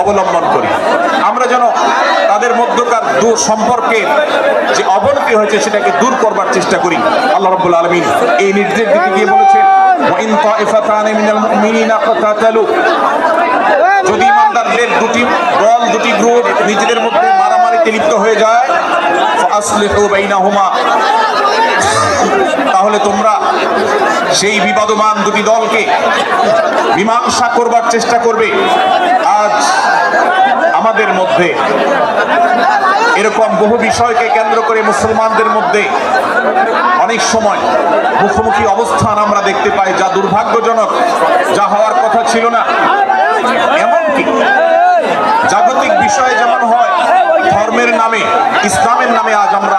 অবলম্বন করি। আমরা যেন তাদের মধ্যকার সম্পর্কে যে অবনতি হয়েছে সেটাকে দূর করবার চেষ্টা করি। আল্লাহ রাব্বুল আলামিন এই নির্দেশ দিতে গিয়ে বলেছেন, ওয়া ইন তাইফাতানি মিনাল মুমিনিনা ইকতাতালু, যদি ইমানদারদের দুটি দল, দুটি গ্রুপ নিজেদের মধ্যে মারামারিতে লিপ্ত হয়ে যায়, ফাসলিহু বাইনাহুমা, তাহলে তোমরা সেই বিবাদমান দুটি দলকে মীমাংসা করবার চেষ্টা করবে। আজ আমাদের মধ্যে এরকম বহু বিষয়কে কেন্দ্র করে মুসলমানদের মধ্যে অনেক সময় মুখোমুখি অবস্থান আমরা দেখতে পাই, যা দুর্ভাগ্যজনক, যা হওয়ার কথা ছিল না। এমনকি জাগতিক বিষয়ে যেমন হয়, ধর্মের নামে, ইসলামের নামে আজ আমরা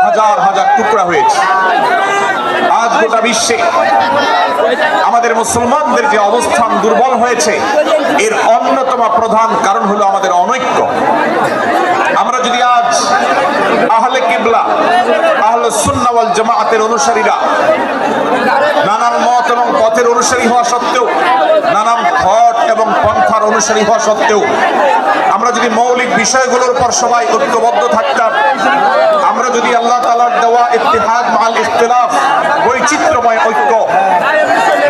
হাজার হাজার টুকরা হয়েছি। আজ গোটা বিশ্বে আমাদের মুসলমানদের যে অবস্থান দুর্বল হয়েছে, এর অন্যতম প্রধান কারণ হলো আমাদের অনৈক্য। আমরা যদি আজ আহলে কিবলা, আহলে সুন্নাহ ওয়াল জামাআতের অনুসারীরা নানান মত এবং পথের অনুসারী হওয়া সত্ত্বেও, নানান থট এবং পন্থার অনুসারী হওয়া সত্ত্বেও, আমরা যদি মৌলিক বিষয়গুলোর উপর সবাই ঐক্যবদ্ধ থাকতাম, আমরা যদি আল্লাহ তাআলার দেওয়া ইত্তিহাদ মাআল ইখতিলাফ, বৈচিত্র্যময় ঐক্য,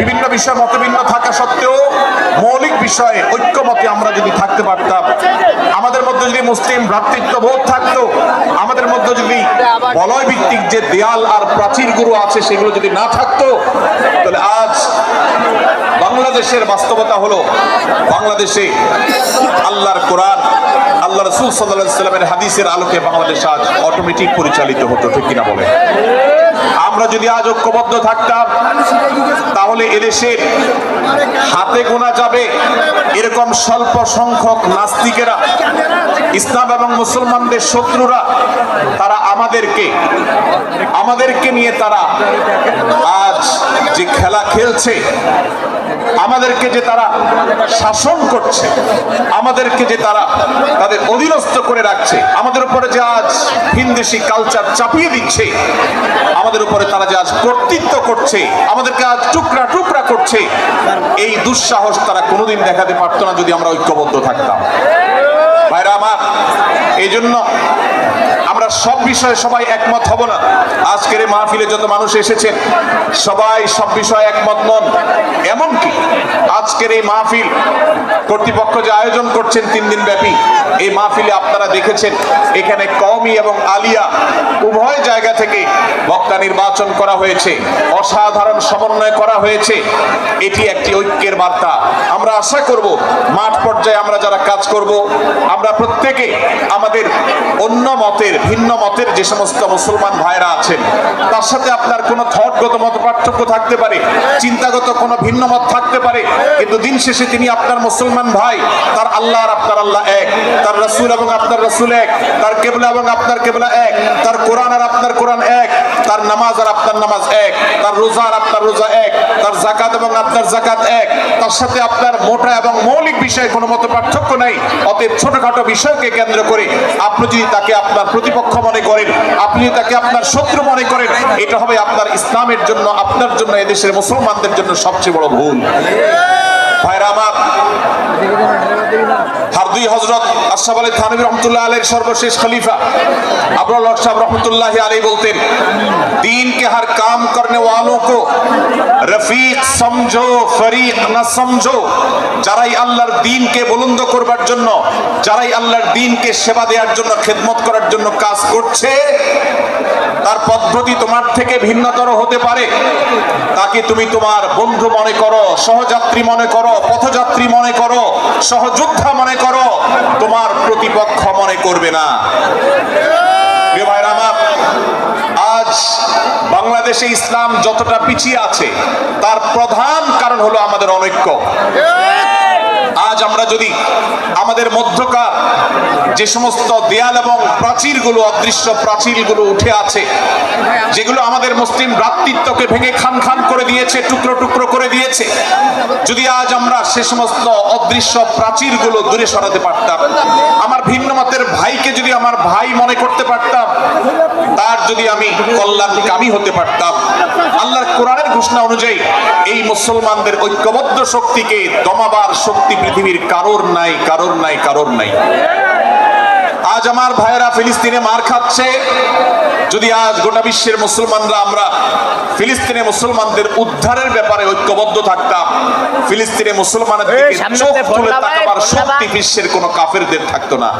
বিভিন্ন বিষয় মতভিন্ন থাকা সত্ত্বেও মৌলিক বিষয়ে ঐক্যমতে আমরা যদি থাকতে পারতাম, আমাদের মধ্যে যদি মুসলিম ভ্রাতৃত্ববোধ থাকতো, আমাদের মধ্যে যদি বলয় ভিত্তিক যে দেয়াল আর প্রাচীরগুলো আছে সেগুলো যদি না থাকতো, তাহলে আজ বাংলাদেশের বাস্তবতা হলো, বাংলাদেশে আল্লাহর কোরআন, আল্লাহ রাসূল সাল্লাল্লাহু আলাইহি ওয়াসাল্লামের হাদিসের আলোকে বাংলাদেশ আজ অটোমেটিক পরিচালিত হতো, ঠিক কিনা বলে? আমরা যদি আজ ঐক্যবদ্ধ থাকতাম, তাহলে এদেশের হাতে গোনা যাবে এরকম স্বল্প সংখ্যক নাস্তিকেরা, ইসলাম এবং মুসলমানদের শত্রুরা, তারা আমাদেরকে নিয়ে তারা আজ যে খেলা খেলছে, আমাদেরকে যে তারা শাসন করছে, আমাদেরকে যে তারা তাদের অধীনস্থ করে রাখছে, আমাদের উপরে যে আজ ভিনদেশি কালচার চাপিয়ে দিচ্ছে, আমাদের উপরে তারা যে আজ কর্তৃত্ব করছে, আমাদেরকে আজ টুকরা টুকরা করছে, এই দুঃসাহস তারা কোনোদিন দেখাতে পারতো না যদি আমরা ঐক্যবদ্ধ থাকতাম। ভাইরা আমার, এই জন্য আমরা সব বিষয়ে সবাই একমত হব না। আজকের এই মাহফিলে যত মানুষ এসেছেন সবাই সব বিষয়ে একমত নন। এমনকি আজকের এই মাহফিল কর্তৃপক্ষ যে আয়োজন করছেন 3 দিন ব্যাপী, এই মাহফিলে আপনারা দেখেছেন এখানে কওমি এবং আলিয়া উভয় জায়গা থেকে বক্তা নির্বাচন করা হয়েছে, অসাধারণ সমন্বয় করা হয়েছে। এটি একটি ঐক্যের বার্তা। আমরা আশা করব মাঠ পর্যায়ে আমরা যারা কাজ করব, আমরা প্রত্যেকে আমাদের অন্য মতের, ভিন্ন মতের যে সমস্ত মুসলমান ভাইরা আছেন, তার সাথে আপনার কোনো থটগত মত পার্থক্য থাকতে পারে, চিন্তাগত কোনো ভিন্ন মত থাকতে পারে, কিন্তু দিন শেষে তিনি আপনার মুসলমান ভাই। তার আল্লাহ আর আপনার আল্লাহ এক, তার রাসূল এবং আপনার রাসূল এক, তার কিবলা এবং আপনার কিবলা এক, তার কোরআন আর আপনার কোরআন এক, তার নামাজ আর আপনার নামাজ এক, তার রোজা আর আপনার রোজা এক, তার যাকাত এবং আপনার যাকাত এক, তার সাথে আপনার মোটা এবং মৌলিক বিষয়ে কোনো মত পার্থক্য নাই। অতএব ছোটখাটো বিষয়কে কেন্দ্র করে আপনি যদি তাকে আপনার প্রতিপক্ষ মনে করেন, আপনি তাকে আপনার শত্রু মনে করেন, এটা হবে আপনার ইসলামের জন্য, আপনার জন্য, এদেশের মুসলমানদের জন্য সবচেয়ে বড় ভুল। ভাইরা আমার, হারদুই হযরত আশরাফ আলী থানভী রহমাতুল্লাহ আলাইহির সর্বশেষ খলিফা আবুল হক সাহেব রহমাতুল্লাহ আলাইহি বলতেন, दीन के हर काम करने वालों को रफीक समझो फरीक न समझो। যারাই আল্লাহর দ্বীনকে বুলন্দ করবার জন্য, যারাই আল্লাহর দ্বীনকে সেবা দেওয়ার জন্য, খেদমত করার জন্য কাজ করছে, তার পদ্ধতি তোমার থেকে ভিন্নতর হতে পারে, তাকে তুমি তোমার বন্ধু মনে করো, সহযাত্রী মনে করো, পথযাত্রী মনে করো, সহযোদ্ধা মনে করো, তোমার প্রতিপক্ষ মনে করবে না। প্রিয় ভাইরা আমার, আজ বাংলাদেশে ইসলাম যতটা পিছিয়ে আছে তার প্রধান কারণ হলো আমাদের অনৈক্য। আজ আমরা যদি আমাদের মধ্যকার যে সমস্ত দেয়াল এবং প্রাচীরগুলো, অদৃশ্য প্রাচীরগুলো উঠে আছে, যেগুলো আমাদের মুসলিম ভ্রাতৃত্বকে ভেঙে খান খান করে দিয়েছে, টুকরো টুকরো করে দিয়েছে, যদি আজ আমরা সে সমস্ত অদৃশ্য প্রাচীরগুলো দূরে সরাতে পারতাম, আমার ভিন্ন মতের ভাইকে যদি আমার ভাই মনে করতে পারতাম, তার যদি আমি কল্যাণকামী হতে পারতাম, আল্লাহর কোরআনের ঘোষণা অনুযায়ী এই মুসলমানদের ঐক্যবদ্ধ শক্তিকে দমাবার শক্তি পৃথিবীর কারোর নাই, কারোর নাই, কারোর নাই। আজ আমার ভাইয়েরা ফিলিস্তিনে মার খাচ্ছে, যদি আজ গোটা বিশ্বের মুসলমানরা আমরা ফিলিস্তিনে মুসলমানদের উদ্ধারের ব্যাপারে ঐক্যবদ্ধ থাকতাম, ফিলিস্তিনে মুসলমানের দিকে চোখ তুলে তাকাবার শক্তি বিশ্বের কোনো কাফেরদের থাকতো না।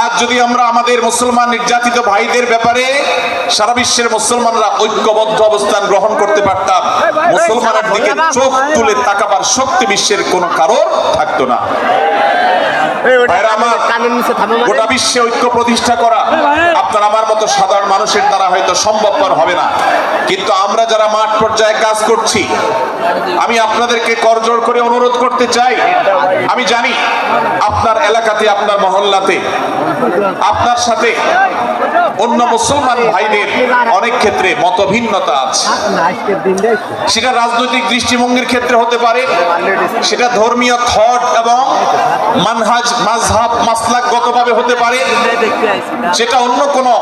আজ যদি আমরা আমাদের মুসলমান নির্যাতিত ভাইদের ব্যাপারে সারা বিশ্বের মুসলমানরা ঐক্যবদ্ধ অবস্থান গ্রহণ করতে পারতাম, মুসলমানের দিকে চোখ তুলে তাকাবার শক্তি বিশ্বের কোনো কারোর থাকতো না। গোটা বিশ্বে ঐক্য প্রতিষ্ঠা করা আপনার আমার মতো সাধারণ মানুষের দ্বারা হয়তো সম্ভবপর হবে না, কিন্তু আমরা যারা মাঠ পর্যায়ে কাজ করছি, আমি আপনাদেরকে করজোড় করে অনুরোধ করতে চাই। আমি জানি আপনার এলাকাতে, আপনার মহল্লাতে আপনার সাথে অন্য মুসলমান ভাইদের অনেক ক্ষেত্রে মতভিন্নতা আছে। সেটা রাজনৈতিক দৃষ্টিভঙ্গির ক্ষেত্রে হতে পারে, সেটা ধর্মীয় থট এবং মানহাজ, মাযহাব, মাসলাকগতভাবে হতে পারে, সেটা অন্য কোনো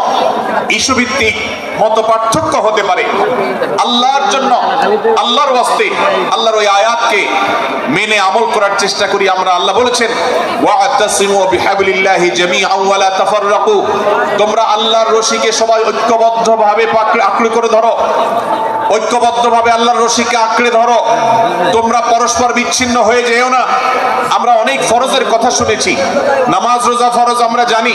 ইস্যু ভিত্তিক মত পার্থক্য হতে পারে। আল্লাহর জন্য, আল্লাহর ওয়াস্তে, আল্লাহর ওই আয়াতকে মেনে আমল করার চেষ্টা করি আমরা। আল্লাহ বলেছেন, ওয়া'তাসিমু বিহাবলিল্লাহি জামিআন ওয়া লা তাফাররাকু, তোমরা আল্লাহর রশিকে সবাই ঐক্যবদ্ধভাবে আঁকড়ে করে ধরো, ঐক্যবদ্ধভাবে আল্লাহর রশিকে আঁকড়ে ধরো, তোমরা পরস্পর বিচ্ছিন্ন হয়ে যেও না। আমরা অনেক ফরজের কথা শুনেছি, নামাজ রোজা ফরজ আমরা জানি,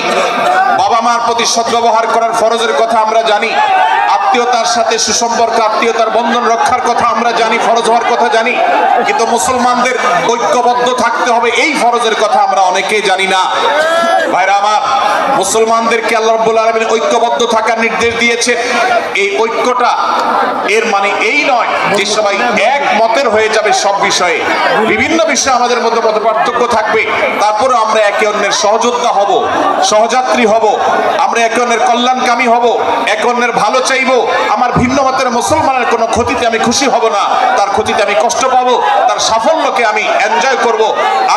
বাবা মার প্রতি সদ্ব্যবহার করার ফরজের কথা আমরা জানি, আত্মীয়তার সাথে সুসম্পর্ক, আত্মীয়তার বন্ধন রক্ষার কথা আমরা জানি, ফরজ হওয়ার কথা জানি, কিন্তু মুসলমানদের ঐক্যবদ্ধ থাকতে হবে এই ফরজের কথা আমরা অনেকেই জানি না। ভাইরা আমার, মুসলমানদেরকে আল্লাহ রাব্বুল আলামিন ঐক্যবদ্ধ থাকার নির্দেশ দিয়েছে। এই ঐক্যটা এর মানে এই নয় যে সবাই এক মতের হয়ে যাবে সব বিষয়ে, বিভিন্ন বিষয়ে আমাদের মধ্যে মত পার্থক্য থাকবে, তারপরে আমরা একে অন্যের সহযোদ্ধা হব, সহযাত্রী হব, আমরা একে অন্যের কল্যাণকামী হব, একে অন্যের ভালো চাইবো। আমার ভিন্ন মতের মুসলমানের কোনো ক্ষতিতে আমি খুশি হব না, তার ক্ষতিতে আমি কষ্ট পাবো, তার সাফল্যকে আমি এনজয় করব,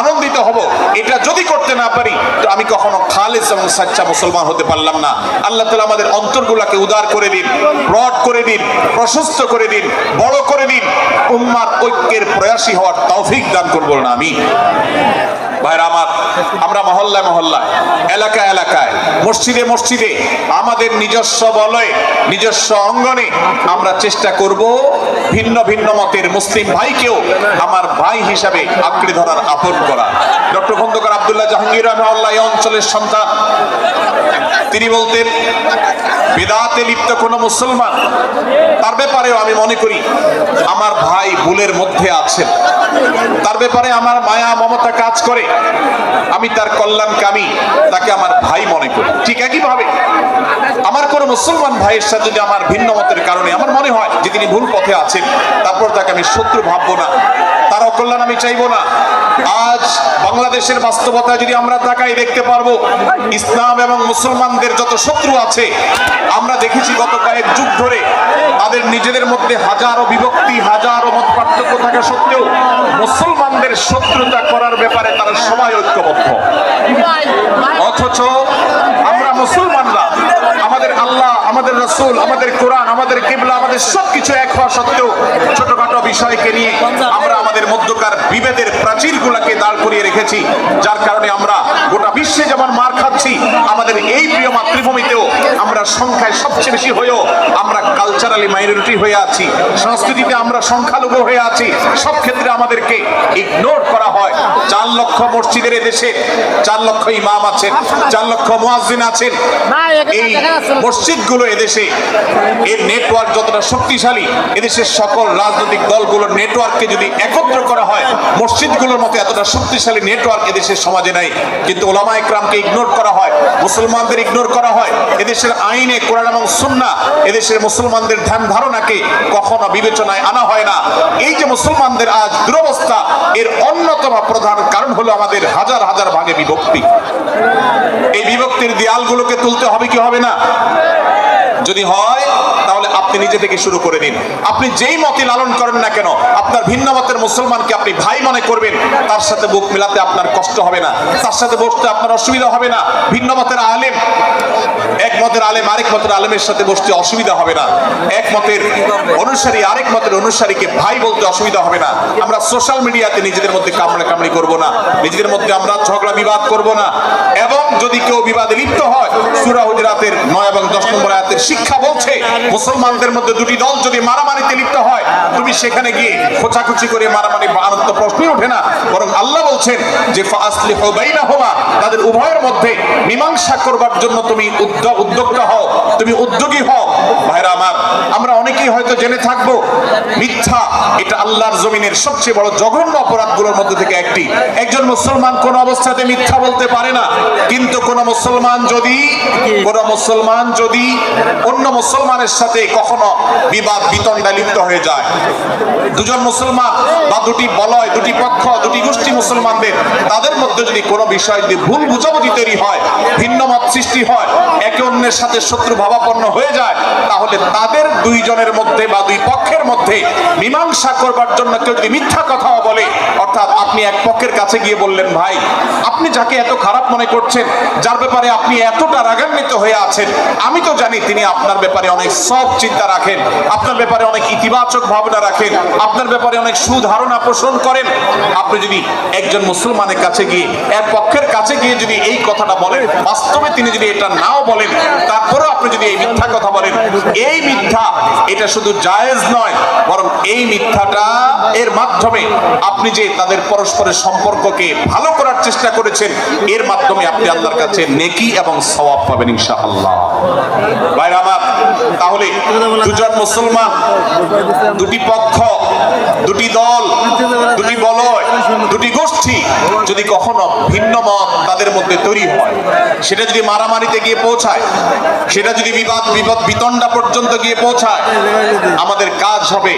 আনন্দিত হব। এটা যদি করতে না পারি তো আমি কখনো খালেস এবং সাচ্চা মুসলমান হতে পারলাম না। আল্লাহ তাআলা আমাদের অন্তরগুলোকে উদার করে দিন, ব্রড করে দিন, প্রশস্ত করে দিন, বড় করে দিন, উম্মার ঐক্যের প্রয়াসী হওয়ার তৌফিক দান করবো না আমি। ভাইরা আমার, আমরা মহল্লায় মহল্লায়, এলাকায় এলাকায়, মসজিদে মসজিদে, আমাদের নিজস্ব বলয়ে, নিজস্ব অঙ্গনে আমরা চেষ্টা করব ভিন্ন ভিন্ন মতের মুসলিম ভাইকেও আমার ভাই হিসাবে আঁকড়ে ধরার, আপন করা। ডক্টর খন্দকার আব্দুল্লাহ জাহাঙ্গীর রাহিমাহুল্লাহ এই অঞ্চলের সন্তান, তিনি বলতেন, বিদআতে লিপ্ত কোনো মুসলমান, তার ব্যাপারেও আমি মনে করি আমার ভাই ভুলের মধ্যে আছেন, তার ব্যাপারে আমার মায়া মমতা কাজ করে, আমি তার কল্যাণকামী, তাকে আমার ভাই মনে করি। ঠিক একইভাবে আমার কোনো মুসলমান ভাইয়ের সাথে যদি আমার ভিন্ন মতের কারণে আমার মনে হয় যে তিনি ভুল পথে আছেন, তারপর তাকে আমি শত্রু ভাববো না, তার অকল্যাণ আমি চাইবো না। আজ বাংলাদেশের বাস্তবতা যদি আমরা তাকাই, দেখতে পারবো ইসলাম এবং মুসলমানদের যত শত্রু আছে, আমরা দেখেছি গত কয়েক যুগ ধরে তাদের নিজেদের মধ্যে হাজারো বিভক্তি, হাজারো মত পার্থক্য থাকা সত্ত্বেও মুসলমানদের শত্রুতা করার ব্যাপারে তারা সবাই ঐক্যবদ্ধ। অথচ আমরা মুসলমানরা আমাদের আল্লাহ, আমাদের রাসূল, আমাদের কোরআন, আমাদের কিবলা, আমাদের সবকিছু এক হওয়া সত্ত্বেও ছোটখাটো বিষয়কে নিয়ে আমরা আমাদের মধ্যকার বিভেদের প্রাচীরগুলোকে দাঁড় করিয়ে রেখেছি, যার কারণে আমরা গোটা বিশ্বে যেমন মার খাচ্ছি, আমাদের এই প্রিয় মাতৃভূমিতেও আমরা সংখ্যায় সবচেয়ে বেশি হয়েও আমরা কালচারালি মাইনরিটি হয়ে আছি, সংস্কৃতিতে আমরা সংখ্যালঘু হয়ে আছি, সব ক্ষেত্রে আমাদেরকে ইগনোর করা হয়। 4 লক্ষ মসজিদের এদেশে 4 লক্ষ ইমাম আছেন, 4 লক্ষ মুয়াজ্জিন আছেন। এই মসজিদগুলো এদেশে, এর নেটওয়ার্ক যতটা শক্তিশালী, এদেশের সকল রাজনৈতিক দলগুলোর নেটওয়ার্ককে যদি একত্র করা হয়, মসজিদগুলোর মতো এতটা শক্তিশালী নেটওয়ার্ক এদেশের সমাজে নাই। কিন্তু উলামা ইকরামকে ইগনোর করা হয়, মুসলমানদের ইগনোর করা হয়। এদেশের আইনে কোরআন এবং সুন্নাহ এদেশের মুসলমানদের মুসলমানদের ধ্যান ধারণাকে কখনো বিবেচনায় আনা হয় না। এই যে মুসলমানদের আজ দুরবস্থা, এর অন্যতম প্রধান কারণ হলো আমাদের হাজার হাজার ভাগে বিভক্তি। এই বিভক্তির দেয়ালগুলোকে তুলতে হবে কি হবে না? যদি হয় তাহলে আপনি নিজে থেকে শুরু করে দিন। আপনি যেই মতে লালন করেন না কেন, আপনার ভিন্ন মতের মুসলমানকে আপনি ভাই মনে করবেন, তার সাথে বুক মিলাতে আপনার কষ্ট হবে না, তার সাথে বসতে আপনার অসুবিধা হবে না। ভিন্ন মতের আলেম, এক মতের আলেম আরেক মতের আলেমের সাথে বসতে অসুবিধা হবে না। এক মতের অনুসারী আরেক মতের অনুসারীকে ভাই বলতে অসুবিধা হবে না। আমরা সোশ্যাল মিডিয়াতে নিজেদের মধ্যে কামড়াকামড়ি করব না, নিজেদের মধ্যে আমরা ঝগড়া বিবাদ করব না। এবং যদি কেউ বিবাদে লিপ্ত হয়, সূরা হুজুরাতের 9 এবং 10 নম্বর আয়াতের শিক্ষা বলছে, মুসলমানদের মধ্যে দুটি দল যদি মারামারিতে লিপ্ত হয়, তুমি সেখানে গিয়ে খোঁচাখুচি করে মারামারি আনন্দ প্রশ্নই ওঠে না, বরং আল্লাহ বলছেন যে ফাসলিহু বাইনাহুমা, তাদের উভয়ের মধ্যে মীমাংসা করবার জন্য তুমি উদ্যোক্তা হও, তুমি উদ্যোগী হও। ভাইরা আমার, আমরা অনেকেই হয়তো জেনে থাকবো মিথ্যা এটা আল্লাহর জমিনের সবচেয়ে বড় জঘন্য অপরাধগুলোর মধ্যে থেকে একটি। একজন মুসলমান কোন অবস্থাতে মিথ্যা বলতে পারে না, কিন্তু কোন মুসলমান যদি অন্য মুসলমানের সাথে কখনো বিবাদ বিতণ্ডায় লিপ্ত হয়ে যায়, দুজন মুসলমান বা দুটি বলয়, দুটি পক্ষ, দুটি গোষ্ঠী মুসলমানদের, তাদের মধ্যে যদি কোনো বিষয় দিয়ে ভুল বুঝাবুঝি তৈরি হয়, ভিন্ন মত সৃষ্টি হয়, একে অন্যের সাথে শত্রু ভাবাপন্ন হয়ে যায়, তাহলে তাদের দুইজনের মধ্যে বা দুই পক্ষের মধ্যে মীমাংসা করবার জন্য কেউ যদি মিথ্যা কথাও বলে, অর্থাৎ আপনি এক পক্ষের কাছে গিয়ে বললেন, ভাই আপনি যাকে এত খারাপ মনে করছেন, যার ব্যাপারে আপনি এতটা রাগান্বিত হয়ে আছেন, আমি তো জানি তিনি আপনার ব্যাপারে অনেক সৎ চিন্তা রাখেন, আপনার ব্যাপারে অনেক ইতিবাচক ভাবনা রাখেন, আপনার ব্যাপারে অনেক সুধারণা পোষণ করেন। আপনি যদি একজন মুসলমানের কাছে গিয়ে, এক পক্ষের কাছে গিয়ে যদি এই কথাটা বলেন, বাস্তবে তিনি যদি এটা নাও বলেন, তারপরেও আপনি যদি এই মিথ্যা কথা বলেন, এই মিথ্যা এটা শুধু জায়েজ নয়, বরং এই মিথ্যাটা এর মাধ্যমে আপনি যে তাদের পরস্পরের সম্পর্ককে ভালো করার চেষ্টা করেছেন, এর মাধ্যমে আপনি আল্লাহর কাছে নেকি এবং সওয়াব পাবেন ইনশাআল্লাহ। ভাইরা আমার, তাহলে দুজন মুসলমান, দুটি পক্ষ, দুটি দল, দুটি বলয়, দুটি গোষ্ঠী যদি কখনো ভিন্ন মত তাদের মধ্যে তৈরি হয়, সেটা যদি মারামারিতে গিয়ে পৌঁছায়, সেটা যদি বিবাদ বিতণ্ডা পর্যন্ত গিয়ে পৌঁছায়, আমাদের কাজ হবে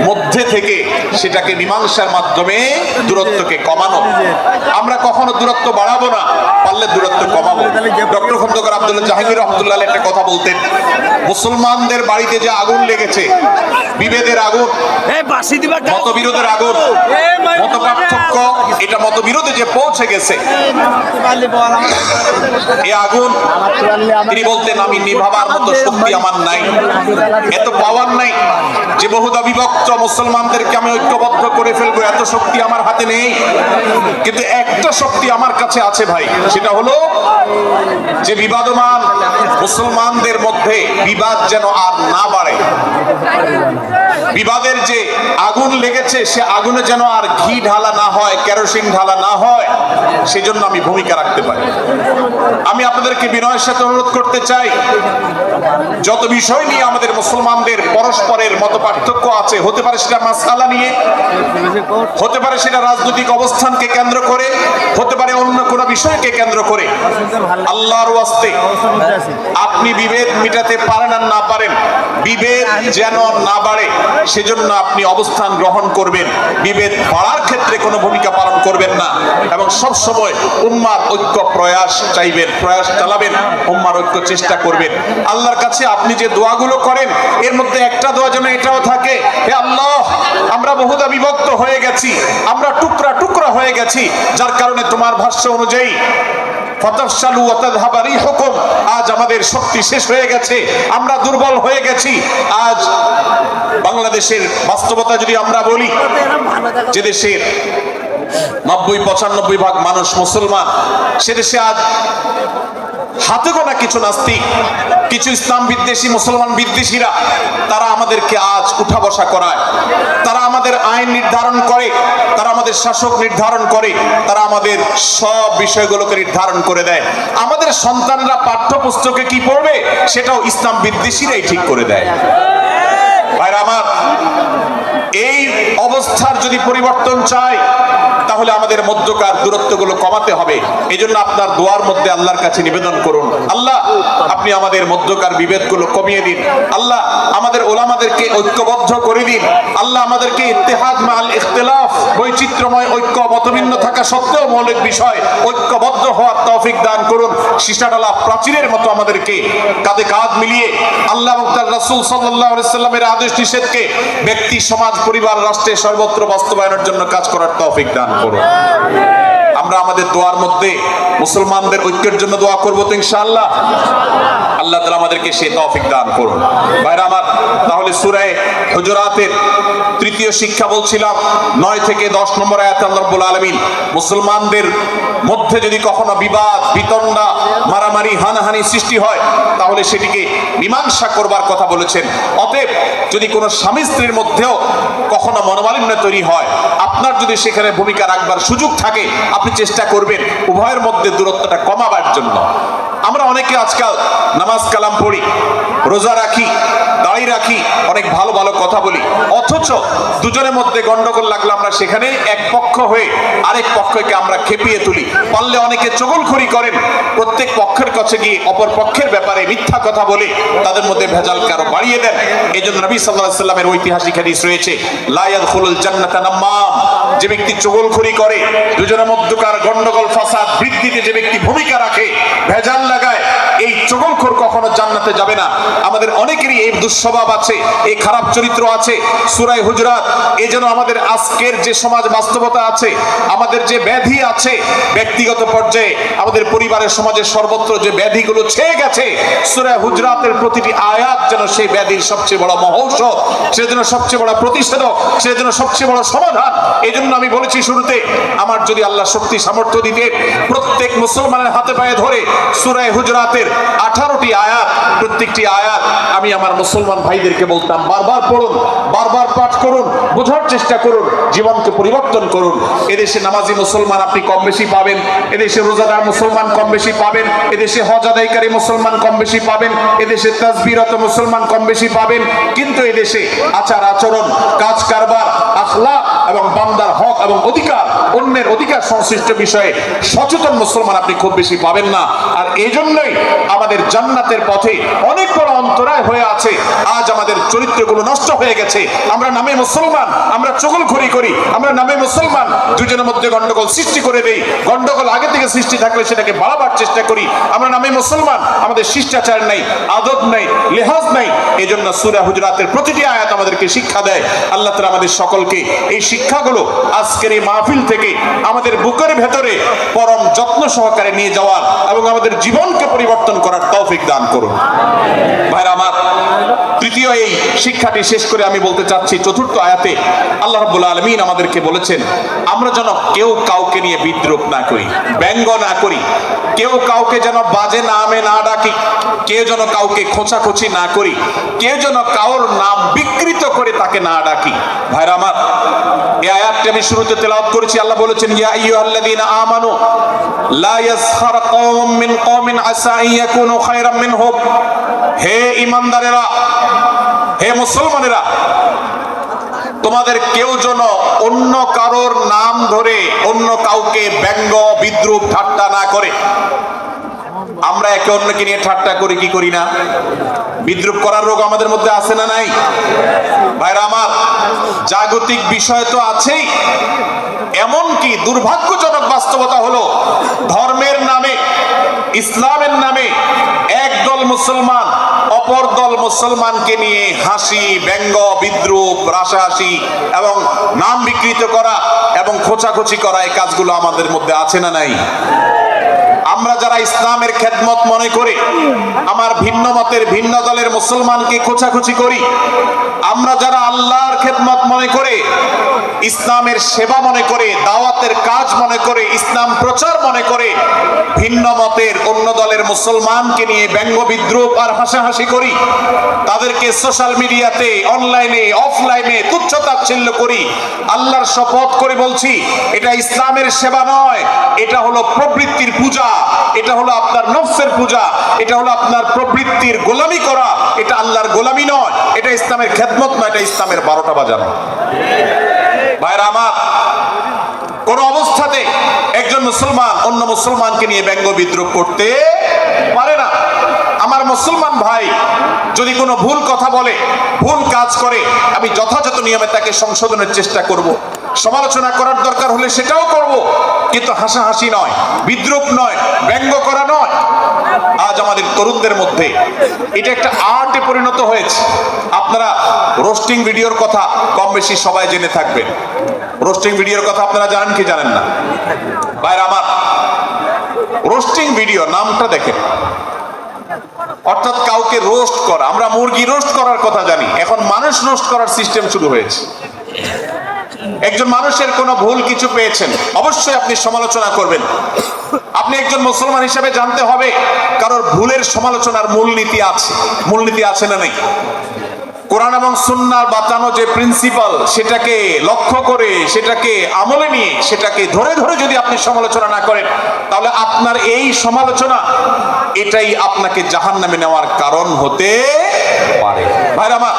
মধ্যে থেকে সেটাকে মীমাংসার মাধ্যমে দূরত্বকে কমানো। আমরা কখনো দূরত্ব বাড়াবো না, পারলে দূরত্ব কমাবো। ডক্টর খন্দকার আব্দুল্লাহ জাহাঙ্গীর রহমতুল্লাহ একটা কথা বলতেন, মুসলমানদের বাড়িতে যে আগুন লেগেছে, বিভেদের আগুন, মতবিরোধের আগুন, মত পার্থক্য, এটা মতবিরোধে যে পৌঁছে গেছে, এই আগুন তিনি বলতেন, আমি নিভাবার মতো শক্তি আমার নাই, এত পাওয়ার নাই যে বহুদা বিভক্ত মুসলমানদেরকে আমি ঐক্যবদ্ধ করে ফেলবো, এত শক্তি আমার হাতে নেই। কিন্তু একটা শক্তি আমার কাছে আছে ভাই, সেটা হলো যে বিবাদমান মুসলমানদের মধ্যে বিবাদ যেন আর না বাড়ে, বিবাদের যে আগুন লেগেছে সে আগুনে যেন আর ঘি ঢালা না হয়, কেরোসিন ঢালা না হয়, সেজন্য আমি ভূমিকা রাখতে পারি। আমি আপনাদেরকে বিনয়ের সাথে অনুরোধ করতে চাই, যত বিষয় নিয়ে আমাদের মুসলমানদের পরস্পরের মত পার্থক্য আছে, হতে পারে সেটা মাসআলা নিয়ে, হতে পারে সেটা রাজনৈতিক অবস্থানকে কেন্দ্র করে, হতে পারে অন্য কোনো বিষয়কে কেন্দ্র করে, আল্লাহর ওয়াস্তে আপনি বিভেদ মিটাতে পারেন আর না পারেন, বিভেদ যেন না বাড়ে সেজন্য আপনি অবস্থান গ্রহণ করবেন, বিভেদ বাড়ার ক্ষেত্রে কোনো ভূমিকা পালন করবেন না, এবং সব সময় উম্মার ঐক্য প্রয়াস চাইবেন, প্রয়াস চালাবেন, উম্মার ঐক্য চেষ্টা করবেন। আল্লাহর কাছে আপনি যে দোয়াগুলো করেন, এর মধ্যে একটা দোয়া যেন এটাও থাকে, হে আল্লাহ, আমরা বহুদা বিভক্ত হয়ে গেছি, আমরা টুকরা টুকরা হয়ে গেছি, যার কারণে তোমার ভাষ্য অনুযায়ী আজ আমাদের শক্তি শেষ হয়ে গেছে, আমরা দুর্বল হয়ে গেছি। আজ বাংলাদেশের বাস্তবতা যদি আমরা বলি, যে দেশের 90-95 ভাগ মানুষ মুসলমান, সে দেশে আজ হাতে গোনা কিছু নাস্তিক, কিছু ইসলাম বিদ্বেষী, মুসলমান বিদ্বেষীরা, তারা আমাদেরকে আজ উঠা বসা করায়, তারা আমাদের আইন নির্ধারণ করে, তারা আমাদের শাসক নির্ধারণ করে, তারা আমাদের সব বিষয়গুলোকে নির্ধারণ করে দেয়। আমাদের সন্তানরা পাঠ্যপুস্তকে কি পড়বে সেটাও ইসলাম বিদ্বেষীরাই ঠিক করে দেয়। ভাইরা আমার, এই অবস্থার যদি পরিবর্তন চাই তাহলে আমাদের মধ্যকার দূরত্বগুলো কমাতে হবে। এই জন্য আপনার দোয়ার মধ্যে আল্লাহর কাছে নিবেদন করুন, আল্লাহ আপনি আমাদের মধ্যকার বিভেদগুলো কমিয়ে দিন, আল্লাহ আমাদের ওলামাদেরকে ঐক্যবদ্ধ করে দিন, আল্লাহ আমাদেরকে ইত্তেহাদ মাল ইখতিলাফ, বৈচিত্র্যময় ঐক্য, মতভিন্ন থাকা সত্ত্বেও মৌলিক বিষয় ঐক্যবদ্ধ হওয়ার তৌফিক দান করুন। সীসাডালা প্রাচীরের মতো আমাদেরকে কাঁধে কাঁধ মিলিয়ে আল্লাহ এবং তার রাসূল সাল্লাল্লাহু আলাইহি সাল্লামের আদেশ নিষেধকে ব্যক্তি, সমাজ, পরিবার, রাষ্ট্রে সর্বত্র বাস্তবায়নের জন্য কাজ করার তৌফিক দান করুন। আমরা আমাদের দোয়ার মধ্যে মুসলমানদের ঐক্যের জন্য দোয়া করবো তো ইনশাআল্লাহ। আল্লাহ তাআলা আমাদেরকে সেই তৌফিক দান করুন। ভাইরা আমার, তাহলে সূরা হুজুরাতের তৃতীয় শিক্ষা বলছিলাম 9 থেকে 10 নম্বর আয়াতে আল্লাহ রাব্বুল আলামিন মুসলমানদের মধ্যে যদি কখনো বিবাদ, বিতণ্ডা, মারামারি, হানাহানি সৃষ্টি হয় তাহলে সেটিকে মীমাংসা করবার কথা বলেছেন। অতএব যদি কোনো স্বামী স্ত্রীর মধ্যেও কখনো মনোমালিন্য তৈরি হয়, আপনার যদি সেখানে ভূমিকা রাখবার সুযোগ থাকে, আপনি চেষ্টা করবেন উভয়ের মধ্যে দূরত্বটা কমাবার জন্য। আমরা অনেকে আজকাল নামাজ কালাম পড়ি, রোজা রাখি, দাড়ি রাখি, অনেক ভালো ভালো কথা বলি, অথচ দুজনের মধ্যে গন্ডগোল লাগলে আমরা সেখানে এক পক্ষ হয়ে আরেক পক্ষকে আমরা খেপিয়ে তুলি। পারলে অনেকে চগলখড়ি করেন, প্রত্যেক পক্ষের কাছে গিয়ে অপর পক্ষের ব্যাপারে মিথ্যা কথা বলে তাদের মধ্যে ভেজালকে আরো বাড়িয়ে দেন। এই জন্য নবী সাল্লাল্লাহু আলাইহি ওয়াসাল্লামের ঐতিহাসিক হাদিস রয়েছে, লা ইয়াদখুলুল জান্নাতা নাম্মাম, যে ব্যক্তি চগলখড়ি করে, দুজনের মধ্যকার গন্ডগোল ফাসাদ বৃদ্ধিতে যে ব্যক্তি ভূমিকা রাখে, ভেজাল লাগায়, এই চগলখোর কখনো জান্নাতে যাবে না। আমাদের অনেকেরই এই দুঃস্বভাব আছে, এই খারাপ চরিত্র আছে। সূরা হুজুরাত এই জন্য আমাদের আজকের যে সমাজ বাস্তবতা আছে, আমাদের যে ব্যাধি আছে ব্যক্তিগত পর্যায়ে, আমাদের পরিবারের, সমাজের সর্বত্র যে ব্যাধিগুলো ছেয়ে গেছে, সূরা হুজুরাতের প্রতিটি আয়াত যেন সেই ব্যাধির সবচেয়ে বড় মহৌষধ, সেজন্য সবচেয়ে বড় প্রতিষেধক, সেজন্য সবচেয়ে বড় সমাধান। এই জন্য আমি বলেছি শুরুতে, আমার যদি আল্লাহ শক্তি সামর্থ্য দিতে, প্রত্যেক মুসলমানের হাতে পায়ে ধরে সূরা হুজুরাতের 18টি আয়াত, প্রত্যেকটি আয়াত আমি আমার মুসলমান ভাইদেরকে বলতাম, বারবার পড়ুন, বারবার পাঠ করুন, বোঝার চেষ্টা করুন, জীবনকে পরিবর্তন করুন। এদেশে নামাজি মুসলমান আপনি কম বেশি পাবেন, এদেশে রোজাদার মুসলমান কম বেশি পাবেন, এদেশে হজ আদায়কারী মুসলমান কম বেশি পাবেন, এদেশে তাসবিহরত মুসলমান কম বেশি পাবেন, কিন্তু এদেশে আচার আচরণ, কাজ কারবার, আখলাক এবং বান্দার হক এবং অধিকার, অন্যের অধিকার সংশ্লিষ্ট বিষয়ে সচেতন মুসলমান আপনি খুব বেশি পাবেন না। আর এই জন্যই আমাদের জান্নাতের পথে অনেক বড় অন্তরায় হয়ে আছে। আজ আমাদের চরিত্রগুলো নষ্ট হয়ে গেছে। আমরা নামে মুসলমান, আমরা চগলখড়ি করি, আমরা নামে মুসলমান, দুজনের মধ্যে গন্ডগোল সৃষ্টি করে দেই। গন্ডগোল আগে থেকে সৃষ্টি থাকলে সেটাকে বাড়াবার চেষ্টা করি। আমরা নামে মুসলমান, আমাদের শিষ্টাচার নাই, আদব নাই, লেহাজ নাই। এই জন্য সূরা হুজুরাতের প্রতিটি আয়াত আমাদেরকে শিক্ষা দেয়। আল্লাহ তাআলা আমাদের সকলকে এই শিক্ষাগুলো আজকের এই মাহফিল থেকে আমাদের বুকের ভেতরে পরম যত্ন সহকারে নিয়ে যাওয়ার এবং আমাদের জীবনকে পরিবর্তন করার তৌফিক দান করুন। ভাইরা আমার, তৃতীয় এই শিক্ষাটি শেষ করে আমি বলতে চাচ্ছি, চতুর্থ আয়াতে আল্লাহ রাব্বুল আলামিন আমাদেরকে বলেছেন, আমরা যেন কেউ কাউকে নিয়ে বিদ্রূপ না করি, ব্যঙ্গ না করি, কেউ কাউকে যেন বাজে নামে না ডাকি, কেউ যেন কাউকে খোঁচাখুচি না করি, কেউ যেন কারোর নাম বিকৃত করে তাকে না ডাকি। ভাইরা আমার, এই আয়াতটি আমি শুরুতে তেলাওয়াত করেছি। আল্লাহ বলেছেন, ইয়া আইয়ুহাল্লাযীনা আমানু লা ইয়াসখার কওমুম মিন কওমিন আসা আন ইয়াকুনু খায়রাম মিনহুম। হে ঈমানদারেরা, হে মুসলমানেরা, তোমাদের কেউ যেন অন্য কারোর নাম ধরে অন্য কাউকে ব্যঙ্গ, বিদ্রূপ, ঠাট্টা না করে। আমরা একে অন্যকে নিয়ে ঠাট্টা করি কি করি না? বিদ্রূপ করার রোগ আমাদের মধ্যে আছে না নাই? ভাইরা আমার, জাগতিক বিষয় তো আছেই, এমনকি দুর্ভাগ্যজনক বাস্তবতা হলো ধর্মের নামে, ইসলামের নামে একদল মুসলমান অপর দল মুসলমানকে নিয়ে হাসি, ব্যঙ্গ, বিদ্রূপ, রাশাহাসি এবং নাম বিকৃত করা এবং খোঁচাখুচি করা, এই কাজগুলো আমাদের মধ্যে আছে না নাই? আমরা যারা ইসলামের খেদমত মনে করে আমার ভিন্ন মতের, ভিন্ন দলের মুসলমানকে খোঁচাখুচি করি, আমরা যারা আল্লাহর খেদমত মনে করে, ইসলামের সেবা মনে করে, দাওয়াতের কাজ মনে করে, ইসলাম প্রচার মনে করে, ভিন্ন মতের অন্য দলের মুসলমানকে নিয়ে ব্যঙ্গ, বিদ্রূপ আর হাসাহাসি করি, তাদেরকে সোশ্যাল মিডিয়াতে, অনলাইনে, অফলাইনে তুচ্ছ-তাচ্ছিল্য করি, আল্লাহর শপথ করে বলছি, এটা ইসলামের সেবা নয়, এটা হলো প্রবৃত্তির পূজা, এটা হলো আপনার নফসের পূজা, এটা হলো আপনার প্রবৃত্তির গোলামি করা, এটা আল্লাহর গোলামি নয়, এটা ইসলামের খেদমত নয়, এটা ইসলামের 12টা বাজানো। ভাইরা আমার, কোন অবস্থাতে একজন মুসলমান অন্য মুসলমানকে নিয়ে ব্যঙ্গ বিদ্রুপ করতে পারে না। আমার মুসলমান ভাই যদি কোনো ভুল কথা বলে, ভুল কাজ করে, আমি যথাযথ নিয়মে তাকে সংশোধনের চেষ্টা করব। সমালোচনা করার দরকার হলে সেটাও করব, কিন্তু হাসাহাসি নয়, বিদ্রুপ নয়, ব্যঙ্গ করা নয়। আজ আমাদের তরুণদের মধ্যে এটা একটা আর্টে পরিণত হয়েছে। আপনারা রোস্টিং ভিডিওর কথা কম বেশি সবাই জেনে থাকবেন। রোস্টিং ভিডিওর কথা আপনারা জানেন কি জানেন না? ভাইরা আমার, রোস্টিং ভিডিও নামটা দেখেন, অর্থাৎ কাউকে রোস্ট করা। আমরা মুরগি রোস্ট করার কথা জানি, এখন মানুষ রোস্ট করার সিস্টেম শুরু হয়েছে। একজন মানুষের কোনো ভুল কিছু পেয়েছেন, অবশ্যই আপনি সমালোচনা করবেন। আপনি একজন মুসলমান হিসেবে জানতে হবে কারোর ভুলের সমালোচনার মূলনীতি আছে। মূলনীতি আছে না নেই? কোরআন এবং সুন্নাহর বাঁচানো যে প্রিন্সিপাল, সেটাকে লক্ষ্য করে, সেটাকে আমলে নিয়ে, সেটাকে ধরে ধরে যদি আপনি সমালোচনা না করেন, তাহলে আপনার এই সমালোচনা এটাই আপনাকে জাহান্নামে নেওয়ার কারণ হতে পারে। ভাইরা আমার,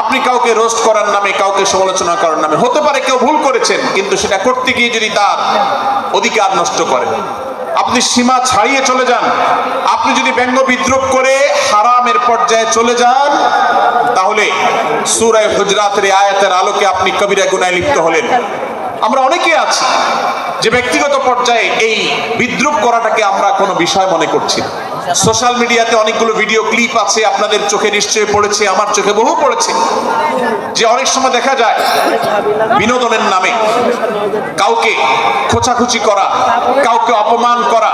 আপনি কাউকে রোস্ট করার নামে, কাউকে সমালোচনা করার নামে, হতে পারে কেউ ভুল করেছেন, কিন্তু সেটা করতে গিয়ে যদি তার অধিকার নষ্ট করেন, আপনি সীমা ছাড়িয়ে চলে যান, আপনি যদি ব্যঙ্গ বিদ্রুপ করে হারামের পর্যায়ে চলে যান, তাহলে সূরা হুজরাতের আয়াতের আলোকে আপনি কবিরা গুনাহে লিপ্ত হলেন। আমরা অনেকে আছি যে ব্যক্তিগত পর্যায়ে এই বিদ্রুপ করাটাকে আমরা কোনো বিষয় মনে করছি না। সোশ্যাল মিডিয়াতে অনেকগুলো ভিডিও ক্লিপ আছে, আপনাদের চোখে নিশ্চয়ই পড়েছে, আমার চোখে বহু পড়েছে, যে অনেক সময় দেখা যায় বিনোদনের নামে কাউকে খোঁচাখুচি করা, কাউকে অপমান করা,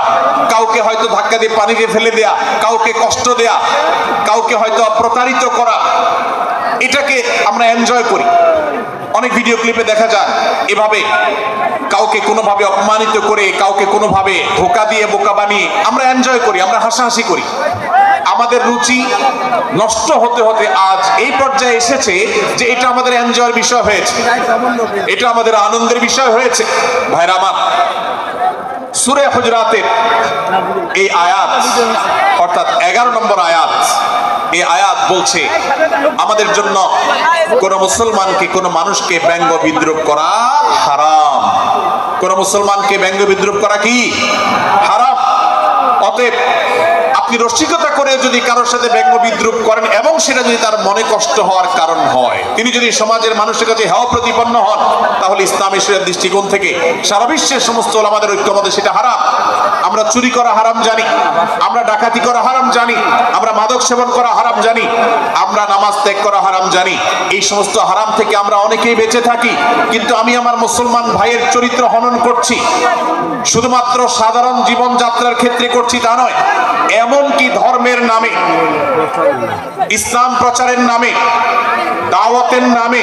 কাউকে হয়তো ধাক্কা দিয়ে পানিতে ফেলে দেয়া, কাউকে কষ্ট দেয়া, কাউকে হয়তো প্রতারিত করা, এটাকে আমরা এনজয় করি। অনেক ভিডিও ক্লিপে দেখা যায় এভাবে কাউকে কোনোভাবে অপমানিত করে, কাউকে কোনোভাবে ধোঁকা দিয়ে বোকা বানিয়ে আমরা এনজয় করি, আমরা হাসাহাসি করি। আমাদের রুচি নষ্ট হতে হতে আজ এই পর্যায়ে এসেছে যে এটা আমাদের এনজয়ের বিষয় হয়েছে, এটা আমাদের আনন্দের বিষয় হয়েছে। ভাইরা আমার, সূরা হুজরাতের এই আয়াত, অর্থাৎ 11 নম্বর আয়াত, এই আয়াত বলছে আমাদের জন্য কোন মুসলমানকে, কোন মানুষকে ব্যঙ্গ বিদ্রুপ করা হারাম। কোন মুসলমানকে ব্যঙ্গ বিদ্রুপ করা কি হারাম। অতএব আপনি রসিকতা করে যদি কারোর সাথে ব্যঙ্গ বিদ্রুপ করেন এবং সেটা যদি তার মনে কষ্ট হওয়ার কারণ হয়, তিনি যদি সমাজের মানুষের কাছে হেয় প্রতিপন্ন হন, তাহলে ইসলামী শরীয়তের দৃষ্টিকোণ থেকে সারা বিশ্বের সমস্ত ওলামাদের ঐক্যমতে সেটা হারাম। আমরা চুরি করা হারাম জানি, আমরা ডাকাতি করা হারাম জানি, আমরা মাদক সেবন করা হারাম জানি, আমরা নামাজ ত্যাগ করা হারাম জানি। এই সমস্ত হারাম থেকে আমরা অনেকেই বেঁচে থাকি, কিন্তু আমি আমার মুসলমান ভাইয়ের চরিত্র হনন করছি, শুধুমাত্র সাধারণ জীবনযাত্রার ক্ষেত্রে করছি তা নয়, এমনকি ধর্মের নামে, ইসলাম প্রচারের নামে, দাওয়াতের নামে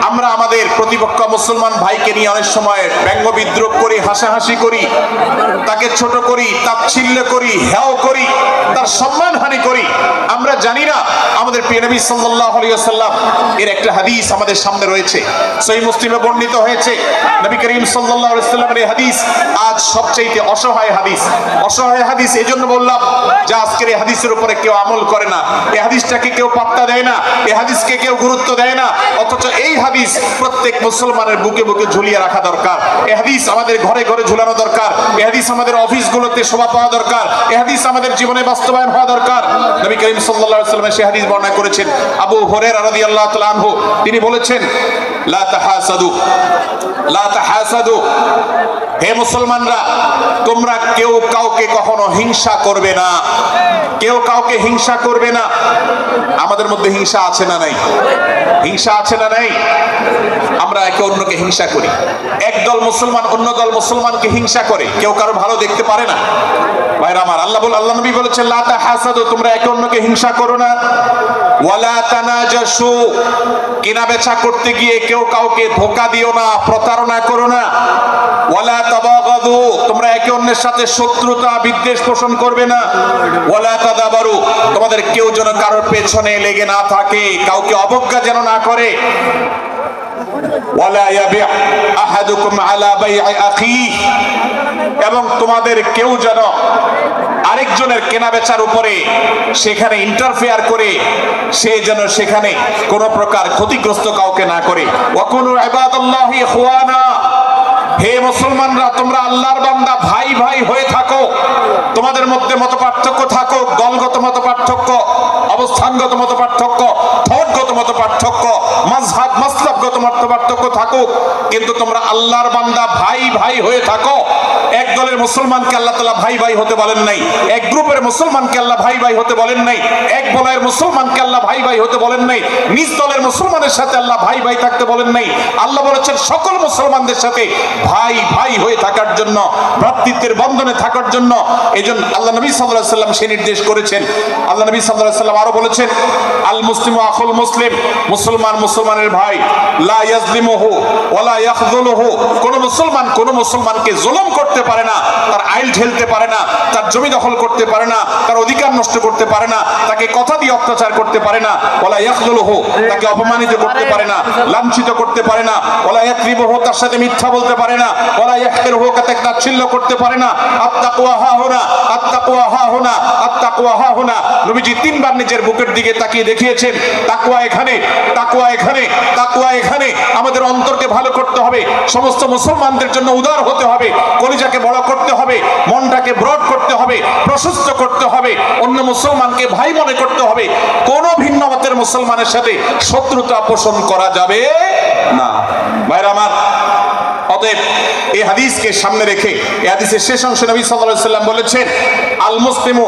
আমরা আমাদের প্রতিপক্ষ মুসলমান ভাইকে নিয়ে অনেক সময় ব্যঙ্গ বিদ্রুপ করি, হাসাহাসি করি, তাকে ছোট করি, তাচ্ছিল্য করি, হেয় করি, তার সম্মানহানি করি। আমরা জানি না আমাদের প্রিয় নবী সাল্লাল্লাহু আলাইহি ওয়াসাল্লাম এর একটা হাদিস আমাদের সামনে রয়েছে, সহিহ মুসলিমে বর্ণিত হয়েছে। নবী করিম সাল্লাল্লাহু আলাইহি ওয়াসাল্লামের এই হাদিস আজ সবচেয়ে অসহায় হাদিস। অসহায় হাদিস এই জন্য বললাম যে আজকের এই হাদিসের উপরে কেউ আমল করে না, এই হাদিসটাকে কেউ পাত্তা দেয় না, এই হাদিসকে কেউ গুরুত্ব দেয় না, অথচ এই হাদিস প্রত্যেক মুসলমানের বুকে বুকে ঝুলিয়ে রাখা দরকার। এই হাদিস আমাদের ঘরে ঘরে ঝুলানো দরকার, এই হাদিস আমাদের অফিসগুলোতে শোভা পাওয়া দরকার, এই হাদিস আমাদের জীবনে বাস্তবায়ন হওয়া দরকার। নবী করিম সাল্লাল্লাহু আলাইহি ওয়াসাল্লাম সেই হাদিস বর্ণনা করেছেন। আবু হুরায়রা রাদিয়াল্লাহু তাআলা আনহু তিনি বলেছেন, লা তাহাসাদু, লা তাহাসাদু, হে মুসলমানরা, তোমরা কেউ কাউকে কখনো হিংসা করবে না, কেউ কাউকে হিংসা করবে না। আমাদের মধ্যে হিংসা আছে না নাই? হিংসা আছে না নাই? আমরা একে অন্যকে হিংসা করি। একদল মুসলমান অন্য দল মুসলমানকে হিংসা করে, কেউ কারো ভালো দেখতে পারে না। ভাইরা আমার, আল্লাহ নবী বলেছেন, লা তাহাসাদু, তোমরা একে অন্যকে হিংসা করো না। ওয়ালা তানাজাসু, কেনা বেচা করতে গিয়ে কেউ কাউকে ধোঁকা দিও না, প্রতারণা করো না। ওয়ালা তাবাগাদু, তোমরা একে অন্যের সাথে শত্রুতা বিদ্বেষ পোষণ করবে না। ওয়ালা তাদাবারু, তোমাদের কেউ যেন কারোর পেছনে লেগে না থাকে, কাউকে অবজ্ঞা যেন না করে। ওয়ালা ইয়াবি আহাদুকুম আলা বাই'i আখিহি, এবং তোমাদের কেউ যেন আরেকজনের কেনা বেচার উপরে সেখানে ইন্টারফেয়ার করে সে যেন সেখানে কোন প্রকার ক্ষতিগ্রস্ত কাউকে না করে। ওয়াকুনু ইবাদাল্লাহি ইখওয়ানা, হে মুসলমানরা তোমরা আল্লাহর বান্দা ভাই ভাই হয়ে থাকো। তোমাদের মধ্যে মত পার্থক্য থাকুক, দলগত মত পার্থক্য, অবস্থানগত মত পার্থক্য, ধর্মগত মত পার্থক্য, মাযহাব মাসলাকগত মত পার্থক্য থাকুক, কিন্তু তোমরা আল্লাহর বান্দা ভাই ভাই হয়ে থাকো। এক দলের মুসলমানকে আল্লাহ তাআলা ভাই ভাই হতে বলেন নাই, এক গ্রুপের মুসলমানকে আল্লাহ ভাই ভাই হতে বলেন নাই, এক বলয়ের মুসলমানকে আল্লাহ ভাই ভাই হতে বলেন নাই, নিজ দলের মুসলমানের সাথে আল্লাহ ভাই ভাই থাকতে বলেন নাই। আল্লাহ বলেছেন সকল মুসলমানদের সাথে ভাই ভাই হয়ে থাকার জন্য, ভ্রাতৃত্বের বন্ধনে থাকার জন্য। এইজন্য আল্লাহ নবী সাল্লাল্লাহু আলাইহি ওয়াসাল্লাম সে নির্দেশ করেছেন। আল্লাহ নবী সাল্লাল্লাহু আলাইহি ওয়াসাল্লাম আরো বলেছেন, আল মুসলিমু আখুল মুসলিম, মুসলমান মুসলমানের ভাই, লা ইয়াজলিমুহু ওয়ালা ইয়াখযুলুহু, কোন মুসলমান কোন মুসলমানকে জুলুম করতে পারে না, তার আইল ঠেলতে পারে না, তার জমি দখল করতে পারে না, তার অধিকার নষ্ট করতে পারে না, তাকে কথা দিয়ে অত্যাচার করতে পারে না, ওয়ালা ইয়াখযুলুহু, তাকে অপমানিত করতে পারে না, লাঞ্ছিত করতে পারে না, ওয়ালা ইয়াকযিবুহু, তার সাথে মিথ্যা বলতে পারে না, ওয়ালা ইয়াহকিরুহু, তাকে তাচ্ছিল্য করতে পারে না। আত-তাকওয়া হাহুনা, আত-তাকওয়া হাহুনা, আত-তাকওয়া হাহুনা। নবীজি তিনবার নিজের বুকের দিকে তাকিয়ে দেখিয়েছেন, তাকওয়া এখানে, তাকওয়া এখানে, তাকওয়া এখানে। আমাদের অন্তরকে ভালো করতে হবে, সমস্ত মুসলমানদের জন্য উদার হতে হবে, কলিজাকে বড় করতে হবে, মনটাকে ব্রড করতে হবে, প্রশস্ত করতে হবে, অন্য মুসলমানকে ভাই মনে করতে হবে। কোন ভিন্ন মতের মুসলমানের সাথে শত্রুতা পোষণ করা যাবে না। ভাইরা আমার, অতএব এই হাদিসকে সামনে রেখে এই হাদিসের শেষ অংশে নবী সাল্লাল্লাহু আলাইহি ওয়াসাল্লাম বলেছেন, আল মুসলিমু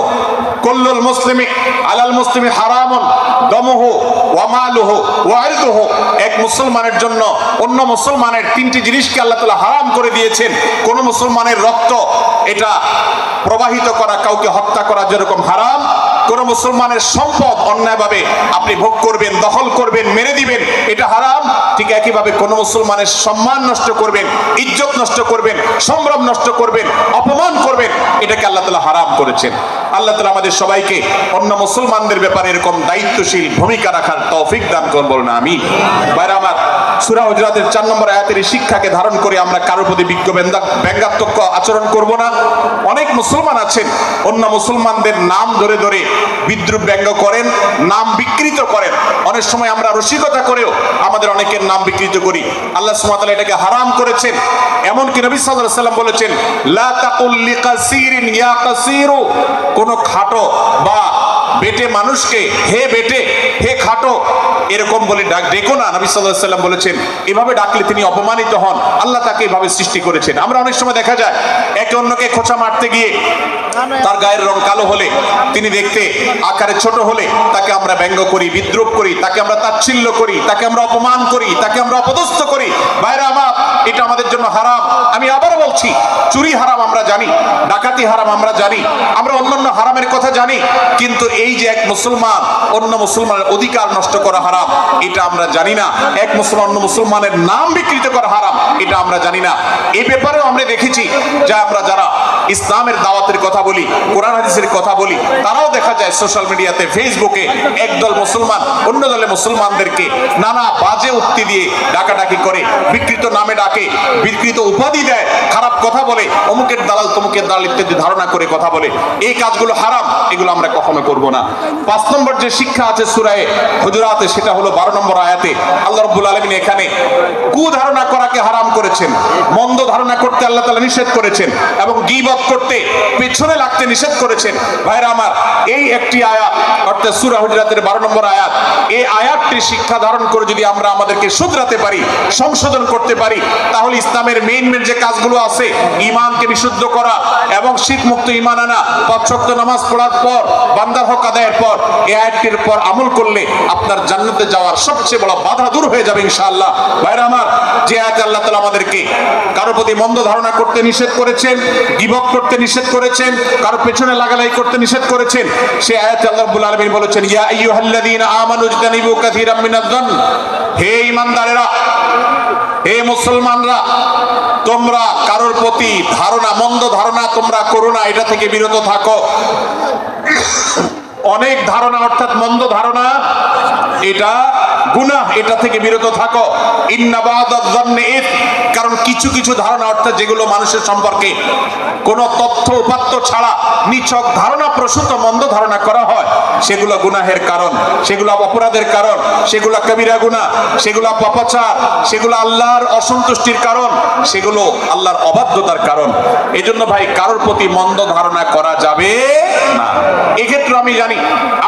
কুল্লুল মুসলিমি আলাল মুসলিমি হারামুন দামুহু ওয়া মালুহু ওয়া ইরদুহু। এক মুসলমানের জন্য অন্য মুসলমানের তিনটি জিনিসকে আল্লাহ তাআলা হারাম করে দিয়েছেন। কোন মুসলমানের রক্ত এটা প্রবাহিত করা, কাউকে হত্যা করা যেরকম হারাম, কোন মুসলমানের সম্পদ অন্যায়ভাবে আপনি ভোগ করবেন, দখল করবেন, মেরে দিবেন, এটা হারাম। ঠিক একইভাবে কোন মুসলমানের সম্মান নষ্ট করবেন, ইজ্জত নষ্ট করবেন, সম্ভ্রম নষ্ট করবেন, অপমান করবেন, এটাকে আল্লাহ তাআলা হারাম করেছেন। আল্লাহ তাআলা আমাদের সবাইকে অন্য মুসলমানদের ব্যাপারে এরকম দায়িত্বশীল ভূমিকা রাখার তৌফিক দান করুন, বলুন আমিন। ভাইরা আমার, সূরা হুজুরাতের 4 নম্বর আয়াতের এই শিক্ষাকে ধারণ করে আমরা কারোর প্রতি ব্যঙ্গাত্মক আচরণ করব না। অনেক মুসলমান আছেন অন্য মুসলমানদের নাম ধরে ধরে বিদ্রুপ ব্যঙ্গ করেন, নাম বিকৃত করেন। অনেক সময় আমরা রসিকতা করেও আমাদের অনেকের নাম বিকৃত করি। আল্লাহ সুবহানাহু ওয়া তাআলা এটাকে হারাম করেছেন। এমনকি নবী সাল্লাল্লাহু আলাইহি ওয়াসাল্লাম বলেছেন, লা তাকুল লিকাসিরিন ইয়া কাসিরু, কোন খাটো বা বেটে মানুষকে হে বেটে, হে খাটো এরকম বলে ডেকো না। নবী সাল্লাল্লাহু আলাইহি ওয়াসাল্লাম বলেছেন, এভাবে ডাকলে তিনি অপমানিত হন। আল্লাহ তাকে এভাবে সৃষ্টি করেছেন। আমরা অনেক সময় দেখা যায় একে অন্যকে খোঁচা মারতে গিয়ে তার গায়ের রং কালো হলে, তিনি দেখতে আকারে ছোট হলে তাকে আমরা ব্যঙ্গ করি, বিদ্রুপ করি, তাকে আমরা তাচ্ছিল্য করি, তাকে আমরা অপমান করি, তাকে আমরা অপদস্থ করি। ভাইরা আমার, এটা আমাদের জন্য হারাম। আমি আবারও বলছি, চুরি হারাম আমরা জানি, ডাকাতি হারাম আমরা জানি, আমরা অন্যান্য হারামের কথা জানি, কিন্তু এই যে এক মুসলমান অন্য মুসলমানের অধিকার নষ্ট করা হারাম, এটা আমরা জানি না। এক মুসলমান অন্য মুসলমানের নাম বিকৃত করা হারাম, এটা আমরা জানি না। এই ব্যাপারেও আমরা দেখেছি যে আমরা যারা ইসলামের দাওয়াতের কথা বলি, কোরআন হাদিসের কথা বলি, তারাও দেখা যায় সোশ্যাল মিডিয়াতে, ফেসবুকে একদল মুসলমান অন্য দলে মুসলমানদেরকে নানা বাজে উক্তি দিয়ে ডাকাডাকি করে, বিকৃত নামে ডাকে, বিকৃত উপাধি দেয়, খারাপ কথা বলে, অমুকের দালাল তমুকের দালাল ইত্যাদি ধারণা করে কথা বলে। এই কাজগুলো হারাম, এগুলো আমরা কখনো করব না। 5 নম্বর যে শিক্ষা আছে সূরা হুজুরাতে, সেটা হলো 12 নম্বর আয়াতে আল্লাহ রাব্বুল আলামিন এখানে কুধারণা করাকে হারাম করেছেন, মন্দ ধারণা করতে আল্লাহ তাআলা নিষেধ করেছেন, এবং গীবত করতে, পেছনে লাগতে নিষেধ করেছেন। ভাইরা আমার, এই একটি আয়াত অর্থাৎ সূরা হুজুরাতের 12 নম্বর আয়াত, এই আয়াতটি শিক্ষা ধারণ করে যদি আমরা আমাদেরকে শুধরাতে পারি, সংশোধন করতে পারি, তাহলে ইসলামের মেইন যে কাজগুলো আছে, ঈমানকে বিশুদ্ধ করা এবং শিরক মুক্ত ঈমান আনা, 5 ওয়াক্ত নামাজ পড়ার পর, বান্দার হক আদায়ের পর, এই আয়াতটির পর আমল করলে আপনার জান্নাতে যাওয়ার সবচেয়ে বড় বাধা দূর হয়ে যাবে ইনশাআল্লাহ। ভাইরা আমার, যে আয়াতে আল্লাহ তাআলা আমাদেরকে কারো প্রতি মন্দ ধারণা করতে নিষেধ করেছেন, গীবত করতে নিষেধ করেছেন, কারো পেছনে লাগালাই করতে নিষেধ করেছেন, সেই আয়াতে আল্লাহ রাব্বুল আলামিন বলেছেন, ইয়া আইয়ুহাল্লাযীনা আমানু ইজতানিবু কাসীরাম মিনায-যন্ন, হে ঈমানদারেরা, হে মুসলমানরা, তোমরা কারোর প্রতি ধারণা, মন্দ ধারণা তোমরা করো না, এটা থেকে বিরত থাকো। অনেক ধারণা অর্থাৎ মন্দ ধারণা, এটা গুনাহ, এটা থেকে বিরত থাকো। ইন্না বাদায-যান্নি ইথম, কারণ কিছু কিছু ধারণা অর্থাৎ যেগুলো মানুষের সম্পর্কে কোনো তথ্য উপাত্ত ছাড়া নিছক ধারণা প্রসূত মন্দ ধারণা করা হয়, সেগুলো গুনাহের কারণ, সেগুলো অপরাধের কারণ, সেগুলো কবিরা গুনাহ, সেগুলো পাপাচার, সেগুলো আল্লাহর অসন্তুষ্টির কারণ, সেগুলো আল্লাহর অবাধ্যতার কারণ। এজন্য ভাই কারোর প্রতি মন্দ ধারণা করা যাবে না। এক্ষেত্রে আমি জানি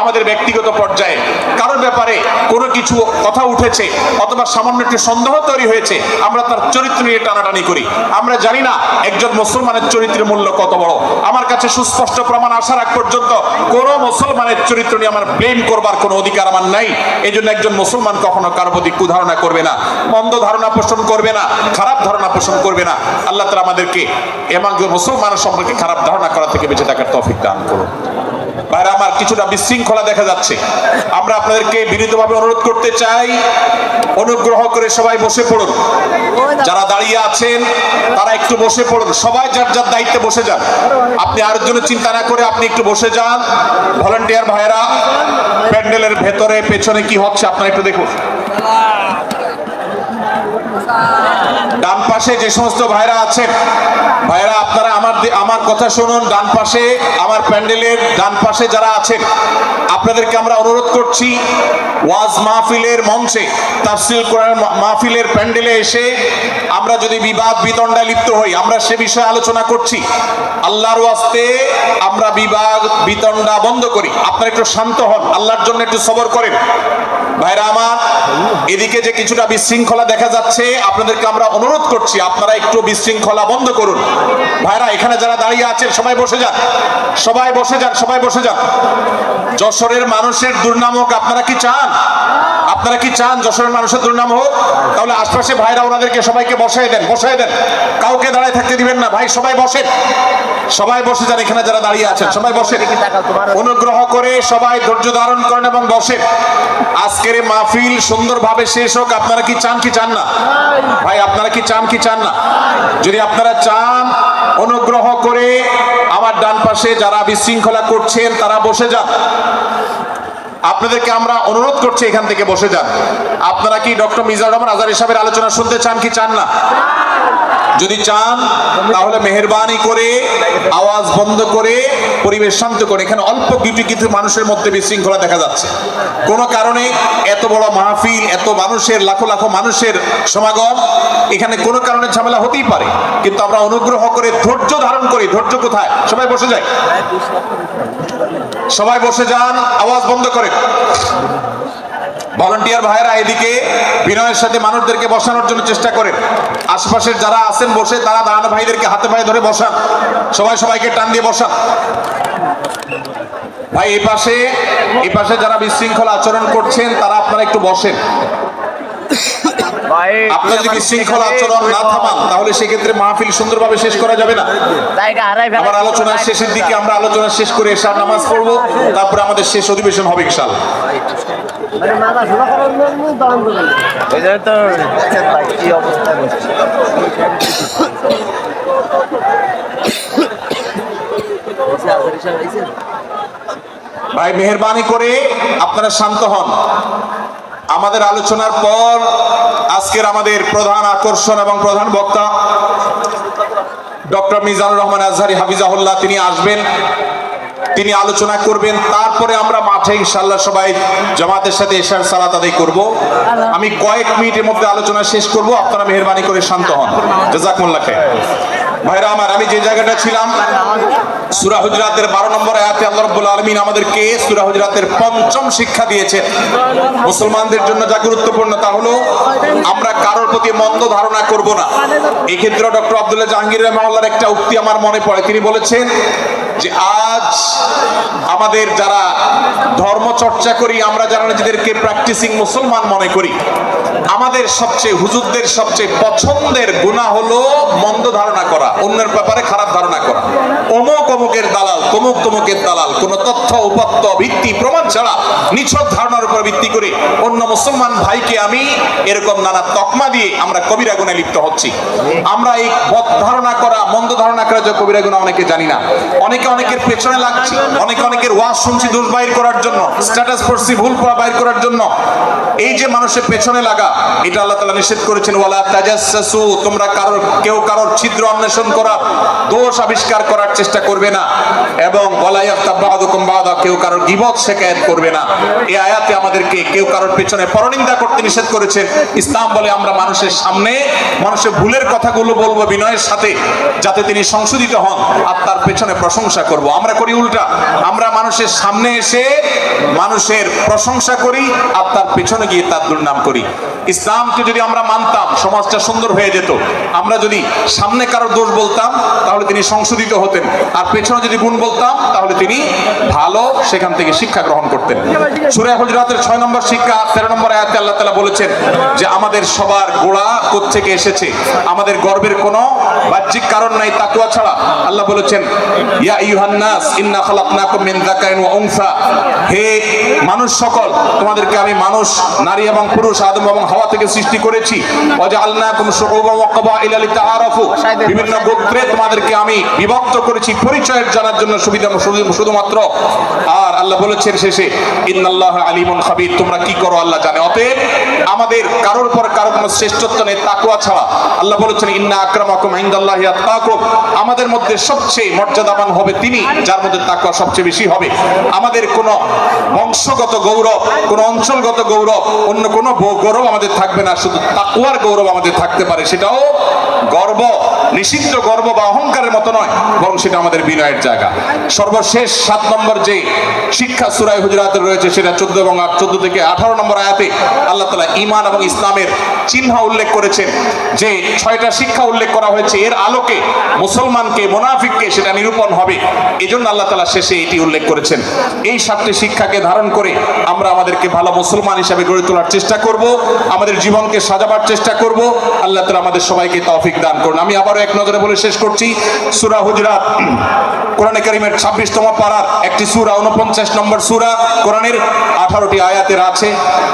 আমাদের ব্যক্তিগত পর্যায়ে কারোর ব্যাপারে কোনো কিছু কথা উঠেছে অথবা সামান্য একটু সন্দেহ তৈরি হয়েছে, আমরা তার চরিত্র নিয়ে টানাটানি করি। আমরা জানি না একজন মুসলমানের চরিত্রের মূল্য কত বড়। আমার কাছে সুস্পষ্ট প্রমাণ আসার আগ পর্যন্ত কোন মুসলমানের চরিত্র নিয়ে আমার ব্লেম করবার কোনো অধিকার আমার নাই। এই জন্য একজন মুসলমান কখনো কারো প্রতি কুধারণা করবে না, মন্দ ধারণা পোষণ করবে না, খারাপ ধারণা পোষণ করবে না। আল্লাহ তাআলা আমাদেরকে এবং মুসলমানের সম্পর্কে খারাপ ধারণা করা থেকে বেঁচে থাকার তৌফিক দান করুন। ভাইরা আমার, কিছুটা বিশৃঙ্খলা দেখা যাচ্ছে। আমরা আপনাদেরকে বিনীতভাবে অনুরোধ করতে চাই, অনুগ্রহ করে সবাই বসে পড়ুন। যারা দাঁড়িয়ে আছেন তারা একটু বসে পড়ুন, সবাই যার যার দায়িত্বে বসে যান। আপনি আরেকজনের চিন্তা না করে আপনি একটু বসে যান। ভলান্টিয়ার ভাইরা প্যান্ডেলের ভেতরে পেছনে কি হচ্ছে আপনারা একটু দেখুন। ডান পাশে যে সমস্ত ভাইরা আছেন, ভাইরা আপনারা আমার কথা শুনুন। ডান পাশে আমার প্যান্ডেলের ডান পাশে যারা আছেন আপনাদেরকে আমরা অনুরোধ করছি, ওয়াজ মাহফিলের মঞ্চে, তাফসীর কোরআন মাহফিলের প্যান্ডেলে এসে আমরা যদি বিবাদ বিতণ্ডায় লিপ্ত হই, আমরা সে বিষয়ে আলোচনা করছি। আল্লাহর ওয়াস্তে আমরা বিবাদ বিতণ্ডা বন্ধ করি। আপনারা একটু শান্ত হন, আল্লাহর জন্য একটু সবর করেন। ভাইরা আমার, এদিকে যে কিছুটা বিশৃঙ্খলা দেখা যাচ্ছে, আপনাদেরকে আমরা অনুরোধ করছি আপনারা একটু বিশৃঙ্খলা বন্ধ করুন। ভাইরা এখানে যারা দাঁড়িয়ে আছেন সবাই বসে যান, সবাই বসে যান, সবাই বসে যান। যশোরের মানুষের দুর্নাম হোক আপনারা কি চান? আপনারা কি চান যশোরের মানুষের দুর্নাম হোক? তাহলে আশপাশে ভাইরা ওনাদেরকে সবাইকে বসাই দেন, বসাই দেন, কাউকে দাঁড়ায় থাকতে দিবেন না। ভাই সবাই বসেন, সবাই বসে যান। এখানে যারা দাঁড়িয়ে আছেন সবাই বসেন, অনুগ্রহ করে সবাই ধৈর্য ধারণ করেন এবং বসেন। আজকের এই মাহফিল সুন্দরভাবে শেষ হোক। আপনারা কি চান কি চান না? ভাই আপনারা কি চান কি চান না? যদি আপনারা চান, অনুগ্রহ করে আমার ডান পাশে যারা বিশৃঙ্খলা করছেন তারা বসে যান। আপনাদেরকে আমরা অনুরোধ করছি এখান থেকে বসে যান। আপনারা কি ডক্টর মিজানুর রহমান আজহারী সাহেবের আলোচনা শুনতে চান কি চান না? যদি চান তাহলে মেহেরবানি করে আওয়াজ বন্ধ করে পরিবেশ শান্ত করে। এখানে অল্প কিছু মানুষের মধ্যে বিশৃঙ্খলা দেখা যাচ্ছে। কোনো কারণে এত বড় মাহফিল, এত মানুষের, লাখো লাখো মানুষের সমাগম, এখানে কোনো কারণে ঝামেলা হতেই পারে, কিন্তু আমরা অনুগ্রহ করে ধৈর্য ধারণ করি। ধৈর্য কোথায়? সবাই বসে যায়, সবাই বসে যান, আওয়াজ বন্ধ করে। ভলান্টিয়ার ভাইরা এদিকে বিনয়ের সাথে মানুষদেরকে বসানোর জন্য চেষ্টা করেন। আশপাশের যারা আছেন বসে, তারা দাঁড়ানো ভাইদেরকে হাতে পায়ে ধরে বসান, সবাই সবাইকে টান দিয়ে বসান। ভাই এই পাশে যারা বিশৃঙ্খলা আচরণ করছেন তারা আপনারা একটু বসেন। আপনারা যদি বিশৃঙ্খলা আচরণ না থামান তাহলে সেক্ষেত্রে মাহফিল সুন্দরভাবে শেষ করা যাবে না। আবার আলোচনার শেষের দিকে আমরা আলোচনা শেষ করে এশার নামাজ পড়বো, তারপরে আমাদের শেষ অধিবেশন হবে ইনশাআল্লাহ। ভাই মেহেরবানি করে আপনারা শান্ত হন। আমাদের আলোচনার পর আজকের আমাদের প্রধান আকর্ষণ এবং প্রধান বক্তা ডক্টর মিজানুর রহমান আজহারী হাফিজাহুল্লাহ, তিনি আসবেন, তিনি আলোচনা করবেন। তারপরে আমরা মাঠে ইনশাআল্লাহ সবাই জামাতের সাথে এশার সালাত আদায় করব। আমি কয়েক মিনিটের মধ্যে আলোচনা শেষ করব, আপনারা মেহেরবানি করে শান্ত হন। জাযাকুমুল্লাহ খাইর। ভাইরা আমার, আমি যে জায়গাটা ছিলাম, সূরা হুজরাতের 12 নম্বর আয়াতে আল্লাহ রাব্বুল আলামিন আমাদেরকে সূরা হুজরাতের 5ম শিক্ষা দিয়েছেন। মুসলমানদের জন্য যা গুরুত্বপূর্ণ তা হলো আমরা কারোর প্রতি মন্দ ধারণা করব না। এই ক্ষেত্রে ডক্টর আব্দুল্লাহ জাহাঙ্গীর রাহিমাহুল্লাহর একটা উক্তি আমার মনে পড়ে। তিনি বলেছেন যে আজ আমাদের যারা ধর্ম চর্চা করি, আমরা যারা নিজেদেরকে প্র্যাকটিসিং মুসলমান মনে করি, আমাদের সবচেয়ে, হুজুরদের সবচেয়ে পছন্দের গুনাহ হলো মন্দ ধারণা করা, অন্যের ব্যাপারে খারাপ ধারণা করা। অমুক অমুকের দালাল, তমুক তমুকের দালাল, কোনো তথ্য উপাত্ত ভিত্তি প্রমাণ ছাড়া নিছক ধারণার উপর ভিত্তি করে অন্য মুসলমান ভাইকে আমি এরকম নানা তকমা দিয়ে আমরা কবিরা গুনাহে লিপ্ত হচ্ছি। আমরা এই বদ ধারণা করা, মন্দ ধারণা করা যে কবিরা গুনাহ অনেকে জানি না, অনেকে অনেকের পেছনে লাগছি, অনেকে অনেকের ওয়াজ শুনছি দোষ বাইর করার জন্য, স্ট্যাটাস পড়ছি ভুল বাইর করার জন্য, এই যে মানুষের পেছনে লাগা, এটা আল্লাহ তাআলা নিষেধ করেছেন। ওয়ালা তাজাসসু, তোমরা কেউ কারোর ছিদ্র অন্বেষণ করা, দোষ আবিষ্কার করার চেষ্টা করবে না। এবং ওয়ালা ইয়াগতাব বা'দুকুম বা'দা, কেউ কারোর গীবত শিকায়াত করবে না। এই আয়াতে আমাদেরকে কেউ কারোর পেছনে পরনিন্দা করতে নিষেধ করেছেন। ইসলাম বলে আমরা মানুষের সামনে মানুষের ভুলের কথাগুলো বলবো বিনয়ের সাথে, যাতে তিনি সংশোধিত হন, আর তার পেছনে প্রশংসা করব। আমরা করি উল্টা, আমরা মানুষের সামনে এসে মানুষের প্রশংসা করি আর তার পেছনে গিয়ে তার দুর্নাম করি। ইসলামকে যদি আমরা মানতাম, সমাজটা সুন্দর হয়ে যেত। আমরা যদি সামনে কারোর দোষ বলতাম তাহলে তিনি সংশোধিত হতেন, আর পেছনে যদি গুণ বলতাম তাহলে তিনি ভালো সেখান থেকে শিক্ষা গ্রহণ করতেন। সূরা হুজরাতের 6 নম্বর শিক্ষা 13 নম্বর আয়াতে আল্লাহ তাআলা বলেছেন যে আমাদের সবার গোড়া কোত্থেকে এসেছে, আমাদের গর্বের কোনো বাহ্যিক কারণ নাই তাকওয়া ছাড়া। আল্লাহ বলেছেন ইয়া আইয়ুহান নাস ইন্না খালাকনাকুম মিন যাকারিন ওয়া উনসা, হে মানুষ সকল, তোমাদেরকে আমি মানুষ, নারী এবং পুরুষ, আদম এবং হাওয়া থেকে সৃষ্টি করেছি। ওয়াজআলনাকুম শুউবান ওয়া ক্বাবাইলা লিতাআরাফু, বিভিন্ন গোত্রে তোমাদেরকে আমি বিভক্ত করেছি পরিচয়ের জানার জন্য, সুবিধা শুধুমাত্র। আর আল্লাহ বলেছেন শেষে ইন্নাল্লাহা আলিমুন খাবীর, তোমরা কি করো আল্লাহ জানে। অতএব আমাদের কারোর পর কারো কোনো শ্রেষ্ঠত্ব নেই তাকওয়া ছাড়া। আল্লাহ বলেছেন ইন্না আকরামাকুম ইনদাল্লাহি আতকাকুম, আমাদের মধ্যে সবচেয়ে মর্যাদাবান হবে তিনি যার মধ্যে তাকওয়া সবচেয়ে বেশি হবে। আমাদের কোনো বংশগত গৌরব, কোনো অঞ্চলগত গৌরব, অন্য কোনো গৌরব আমাদের থাকবে না, শুধু তাকওয়ার গৌরব আমাদের থাকতে পারে। সেটাও গর্ব, নিষিদ্ধ গর্ব বা অহংকারের মতো নয়, বরং সেটা আমাদের বিনয়ের জায়গা। সর্বশেষ 7 নম্বর যে শিক্ষা সূরা হুজুরাতে রয়েছে, সেটা 14 এবং 14 থেকে 18 নম্বর আয়াতে আল্লাহ তাআলা ঈমান এবং ইসলামের চিহ্ন উল্লেখ করেছেন। যে 6টা শিক্ষা উল্লেখ করা হয়েছে, এর আলোকে মুসলমানকে মুনাফিককে সেটা নিরূপণ হবে। এজন্য আল্লাহ তাআলা শেষে এটি উল্লেখ করেছেন। এই 7টি শিক্ষাকে ধারণ করে আমরা আমাদেরকে ভালো মুসলমান হিসেবে গড়ে তোলার চেষ্টা করব, আমাদের জীবনকে সাজাবার চেষ্টা করব। আল্লাহ তাআলা আমাদের সবাইকে তৌফিক দান করুন। আমি আবারও এক নজরে বলে শেষ করছি, সূরা হুজরাত কোরআনে কারীমের 26তম পারার একটি সূরা, 49 নম্বর সূরা, কোরআনের 18টি আয়াতের আছে।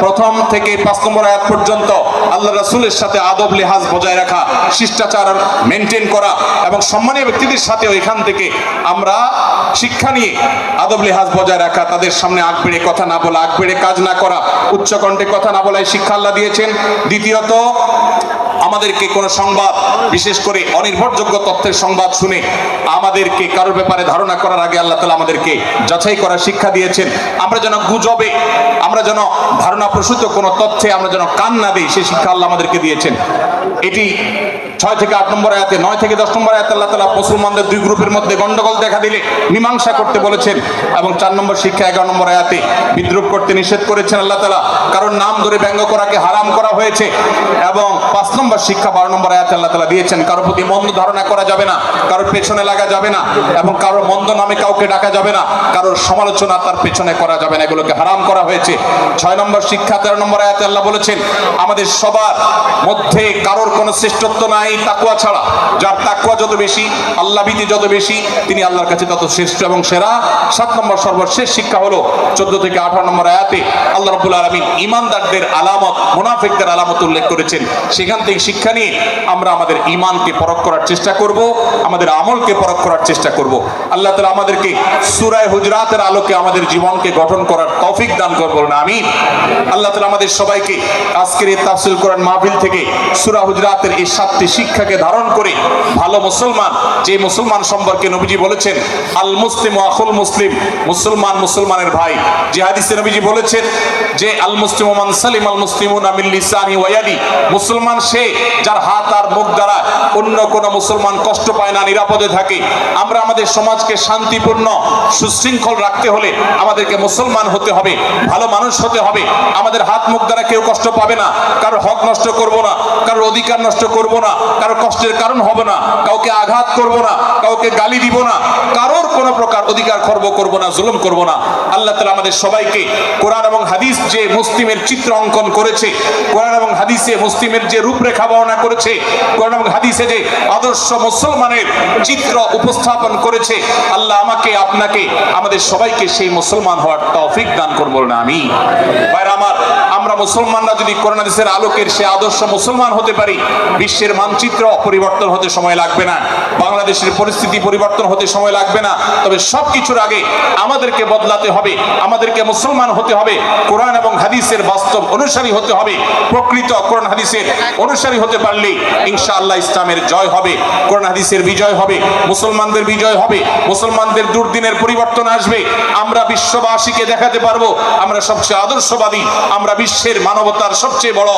প্রথম থেকে 5 নম্বর আয়াত পর্যন্ত আল্লাহ রাসূলের সাথে আদব লেহাজ বজায় রাখা, শিষ্টাচার মেনটেন করা এবং সম্মানীয় ব্যক্তিদের সাথেও এখান থেকে আমরা শিক্ষা নিয়ে আদব লেহাজ বজায় রাখা, তাদের সামনে আগ বেড়ে কথা না বলা, আগ বেড়ে কাজ না করা, উচ্চকণ্ঠে কথা না বলা, এই শিক্ষা আল্লাহ দিয়েছেন। দ্বিতীয়ত, আমাদেরকে কোনো সংবাদ, বিশেষ করে অনির্ভরযোগ্য তথ্যের সংবাদ শুনে আমাদেরকে কারোর ব্যাপারে ধারণা করার আগে আল্লাহ তাআলা আমাদেরকে যাচাই করার শিক্ষা দিয়েছেন। আমরা যেন গুজবে, আমরা যেন ধারণা প্রসূত কোনো তথ্যে আমরা যেন কান না দিই, সেই শিক্ষা আল্লাহ আমাদেরকে দিয়েছেন। এটি 6 থেকে 8 নম্বর আয়াতে, 9 থেকে 10 নম্বর আয়াতে আল্লাহ তাআলা মুসলমানদের 2 গ্রুপের মধ্যে গন্ডগোল দেখা দিলে মীমাংসা করতে বলেছেন। এবং 4 নম্বর শিক্ষা 11 নম্বর আয়াতে বিদ্রুপ করতে নিষেধ করেছেন আল্লাহ তাআলা, কারণ নাম ধরে ব্যঙ্গ করাকে হারাম করা হয়েছে। এবং 5 নম্বর শিক্ষা 12 নম্বর আয়াতে আল্লাহ তাআলা দিয়েছেন, কারোর প্রতি মন্দ ধারণা করা যাবে না, কারোর পেছনে লাগা যাবে না, এবং কারোর মন্দ নামে কাউকে ডাকা যাবে না, কারোর সমালোচনা তার পেছনে করা যাবে না, এগুলোকে হারাম করা হয়েছে। 6 নম্বর শিক্ষা 13 নম্বর আয়াতে আল্লাহ বলেছেন, আমাদের সবার মধ্যে কারোর কোনো শ্রেষ্ঠত্ব নাই তাকওয়া ছাড়া। যার তাকওয়া যত বেশি, আল্লাহ ভীতি যত বেশি, তিনি আল্লাহর কাছে তত শ্রেষ্ঠ এবং সেরা। 7 নম্বর সর্বশেষ শিক্ষা হলো 14 থেকে 18 নম্বর আয়াতে আল্লাহ রাব্বুল আলামিন ঈমানদারদের আলামত, মুনাফিকদের আলামত উল্লেখ করেছেন। সেখান থেকে শিক্ষা নিয়ে আমরা আমাদের ঈমানকে পরখ করার চেষ্টা করব, আমাদের আমলকে পরখ করার চেষ্টা করব। আল্লাহ তাআলা আমাদেরকে সূরা হুজরাতের আলোকে আমাদের জীবনকে গঠন করার তৌফিক দান করুন, বলুন আমিন। আল্লাহ তাআলা আমাদের সবাইকে আজকের এই তাফসীর কোরআন মাহফিল থেকে সূরা হুজরাতের এই 7টি শিক্ষাকে ধারণ করে ভালো মুসলমান, যে মুসলমান সম্পর্কে নবীজি বলেছেন আল মুসলিমু আখুল মুসলিম, মুসলমান মুসলমানের ভাই। যে হাদিসে নবীজি বলেছেন যে আল মুসলিমু মান সালিমাল মুসলিমুনা মিন লিসানি ওয়া ইয়াদি, মুসলমান সে যার হাত আর মুখ দ্বারা অন্য কোন মুসলমান কষ্ট পায় না, নিরাপদে থাকে। আমরা আমাদের সমাজকে শান্তিপূর্ণ সুশৃঙ্খল রাখতে হলে আমাদেরকে মুসলমান হতে হবে, ভালো মানুষ হতে হবে। আমাদের হাত মুখ দ্বারা কেউ কষ্ট পাবে না, কারোর হক নষ্ট করব না, কারোর অধিকার নষ্ট করব না, কারোর কষ্টের কারণ হবে না, কাউকে আঘাত করব না, কাউকে গালি দিব না, কারোর কোনো প্রকার অধিকার খর্ব করব না, জুলুম করব না। আল্লাহ তাআলা আমাদের সবাইকে কোরআন এবং হাদিস যে মুসলিমের চিত্র অঙ্কন করেছে, কোরআন এবং হাদিসে মুসলিমের যে রূপরেখা বর্ণনা করেছে, কোরআন এবং হাদিসে যে আদর্শ মুসলমানের চিত্র উপস্থাপন করেছে, আল্লাহ আমাকে, আপনাকে, আমাদের সবাইকে সেই মুসলমান হওয়ার তৌফিক দান করুন, বলুন আমিন। ভাইরা আমার, আমরা আমরা মুসলমানরা যদি কোরআন হাদিসের আলোকের সে আদর্শ মুসলমান হতে পারি, বিশ্বের মানচিত্র পরিবর্তন হতে সময় লাগবে না, বাংলাদেশের পরিস্থিতি পরিবর্তন হতে সময় লাগবে না। তবে সবকিছুর আগে আমাদেরকে বদলাতে হবে, আমাদেরকে মুসলমান হতে হবে, কোরআন এবং হাদিসের বাস্তব অনুসারী হতে হবে। প্রকৃত কোরআন হাদিসের অনুসারী হতে পারলেই ইনশাআল্লাহ ইসলামের জয় হবে, কোরআন হাদিসের বিজয় হবে, মুসলমানদের বিজয় হবে, মুসলমানদের দুর্দিনের পরিবর্তন আসবে। আমরা বিশ্ববাসীকে দেখাতে পারবো আমরা সবচেয়ে আদর্শবাদী, আমরা বিশ্বের মানবতার সবচেয়ে বড়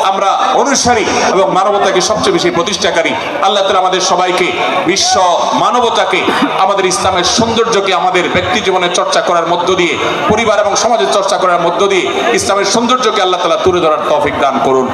আমরা অনুসারী এবং মানবতাকে সবচেয়ে বেশি প্রতিষ্ঠাকারী। আল্লাহ তাআলা আমাদের সবাইকে বিশ্ব মানবতাকে, আমাদের ইসলামের সৌন্দর্যকে আমাদের ব্যক্তি জীবনে চর্চা করার মধ্য দিয়ে, পরিবার এবং সমাজের চর্চা করার মধ্য দিয়ে ইসলামের সৌন্দর্যকে আল্লাহ তাআলা তুলে ধরার তৌফিক দান করুন।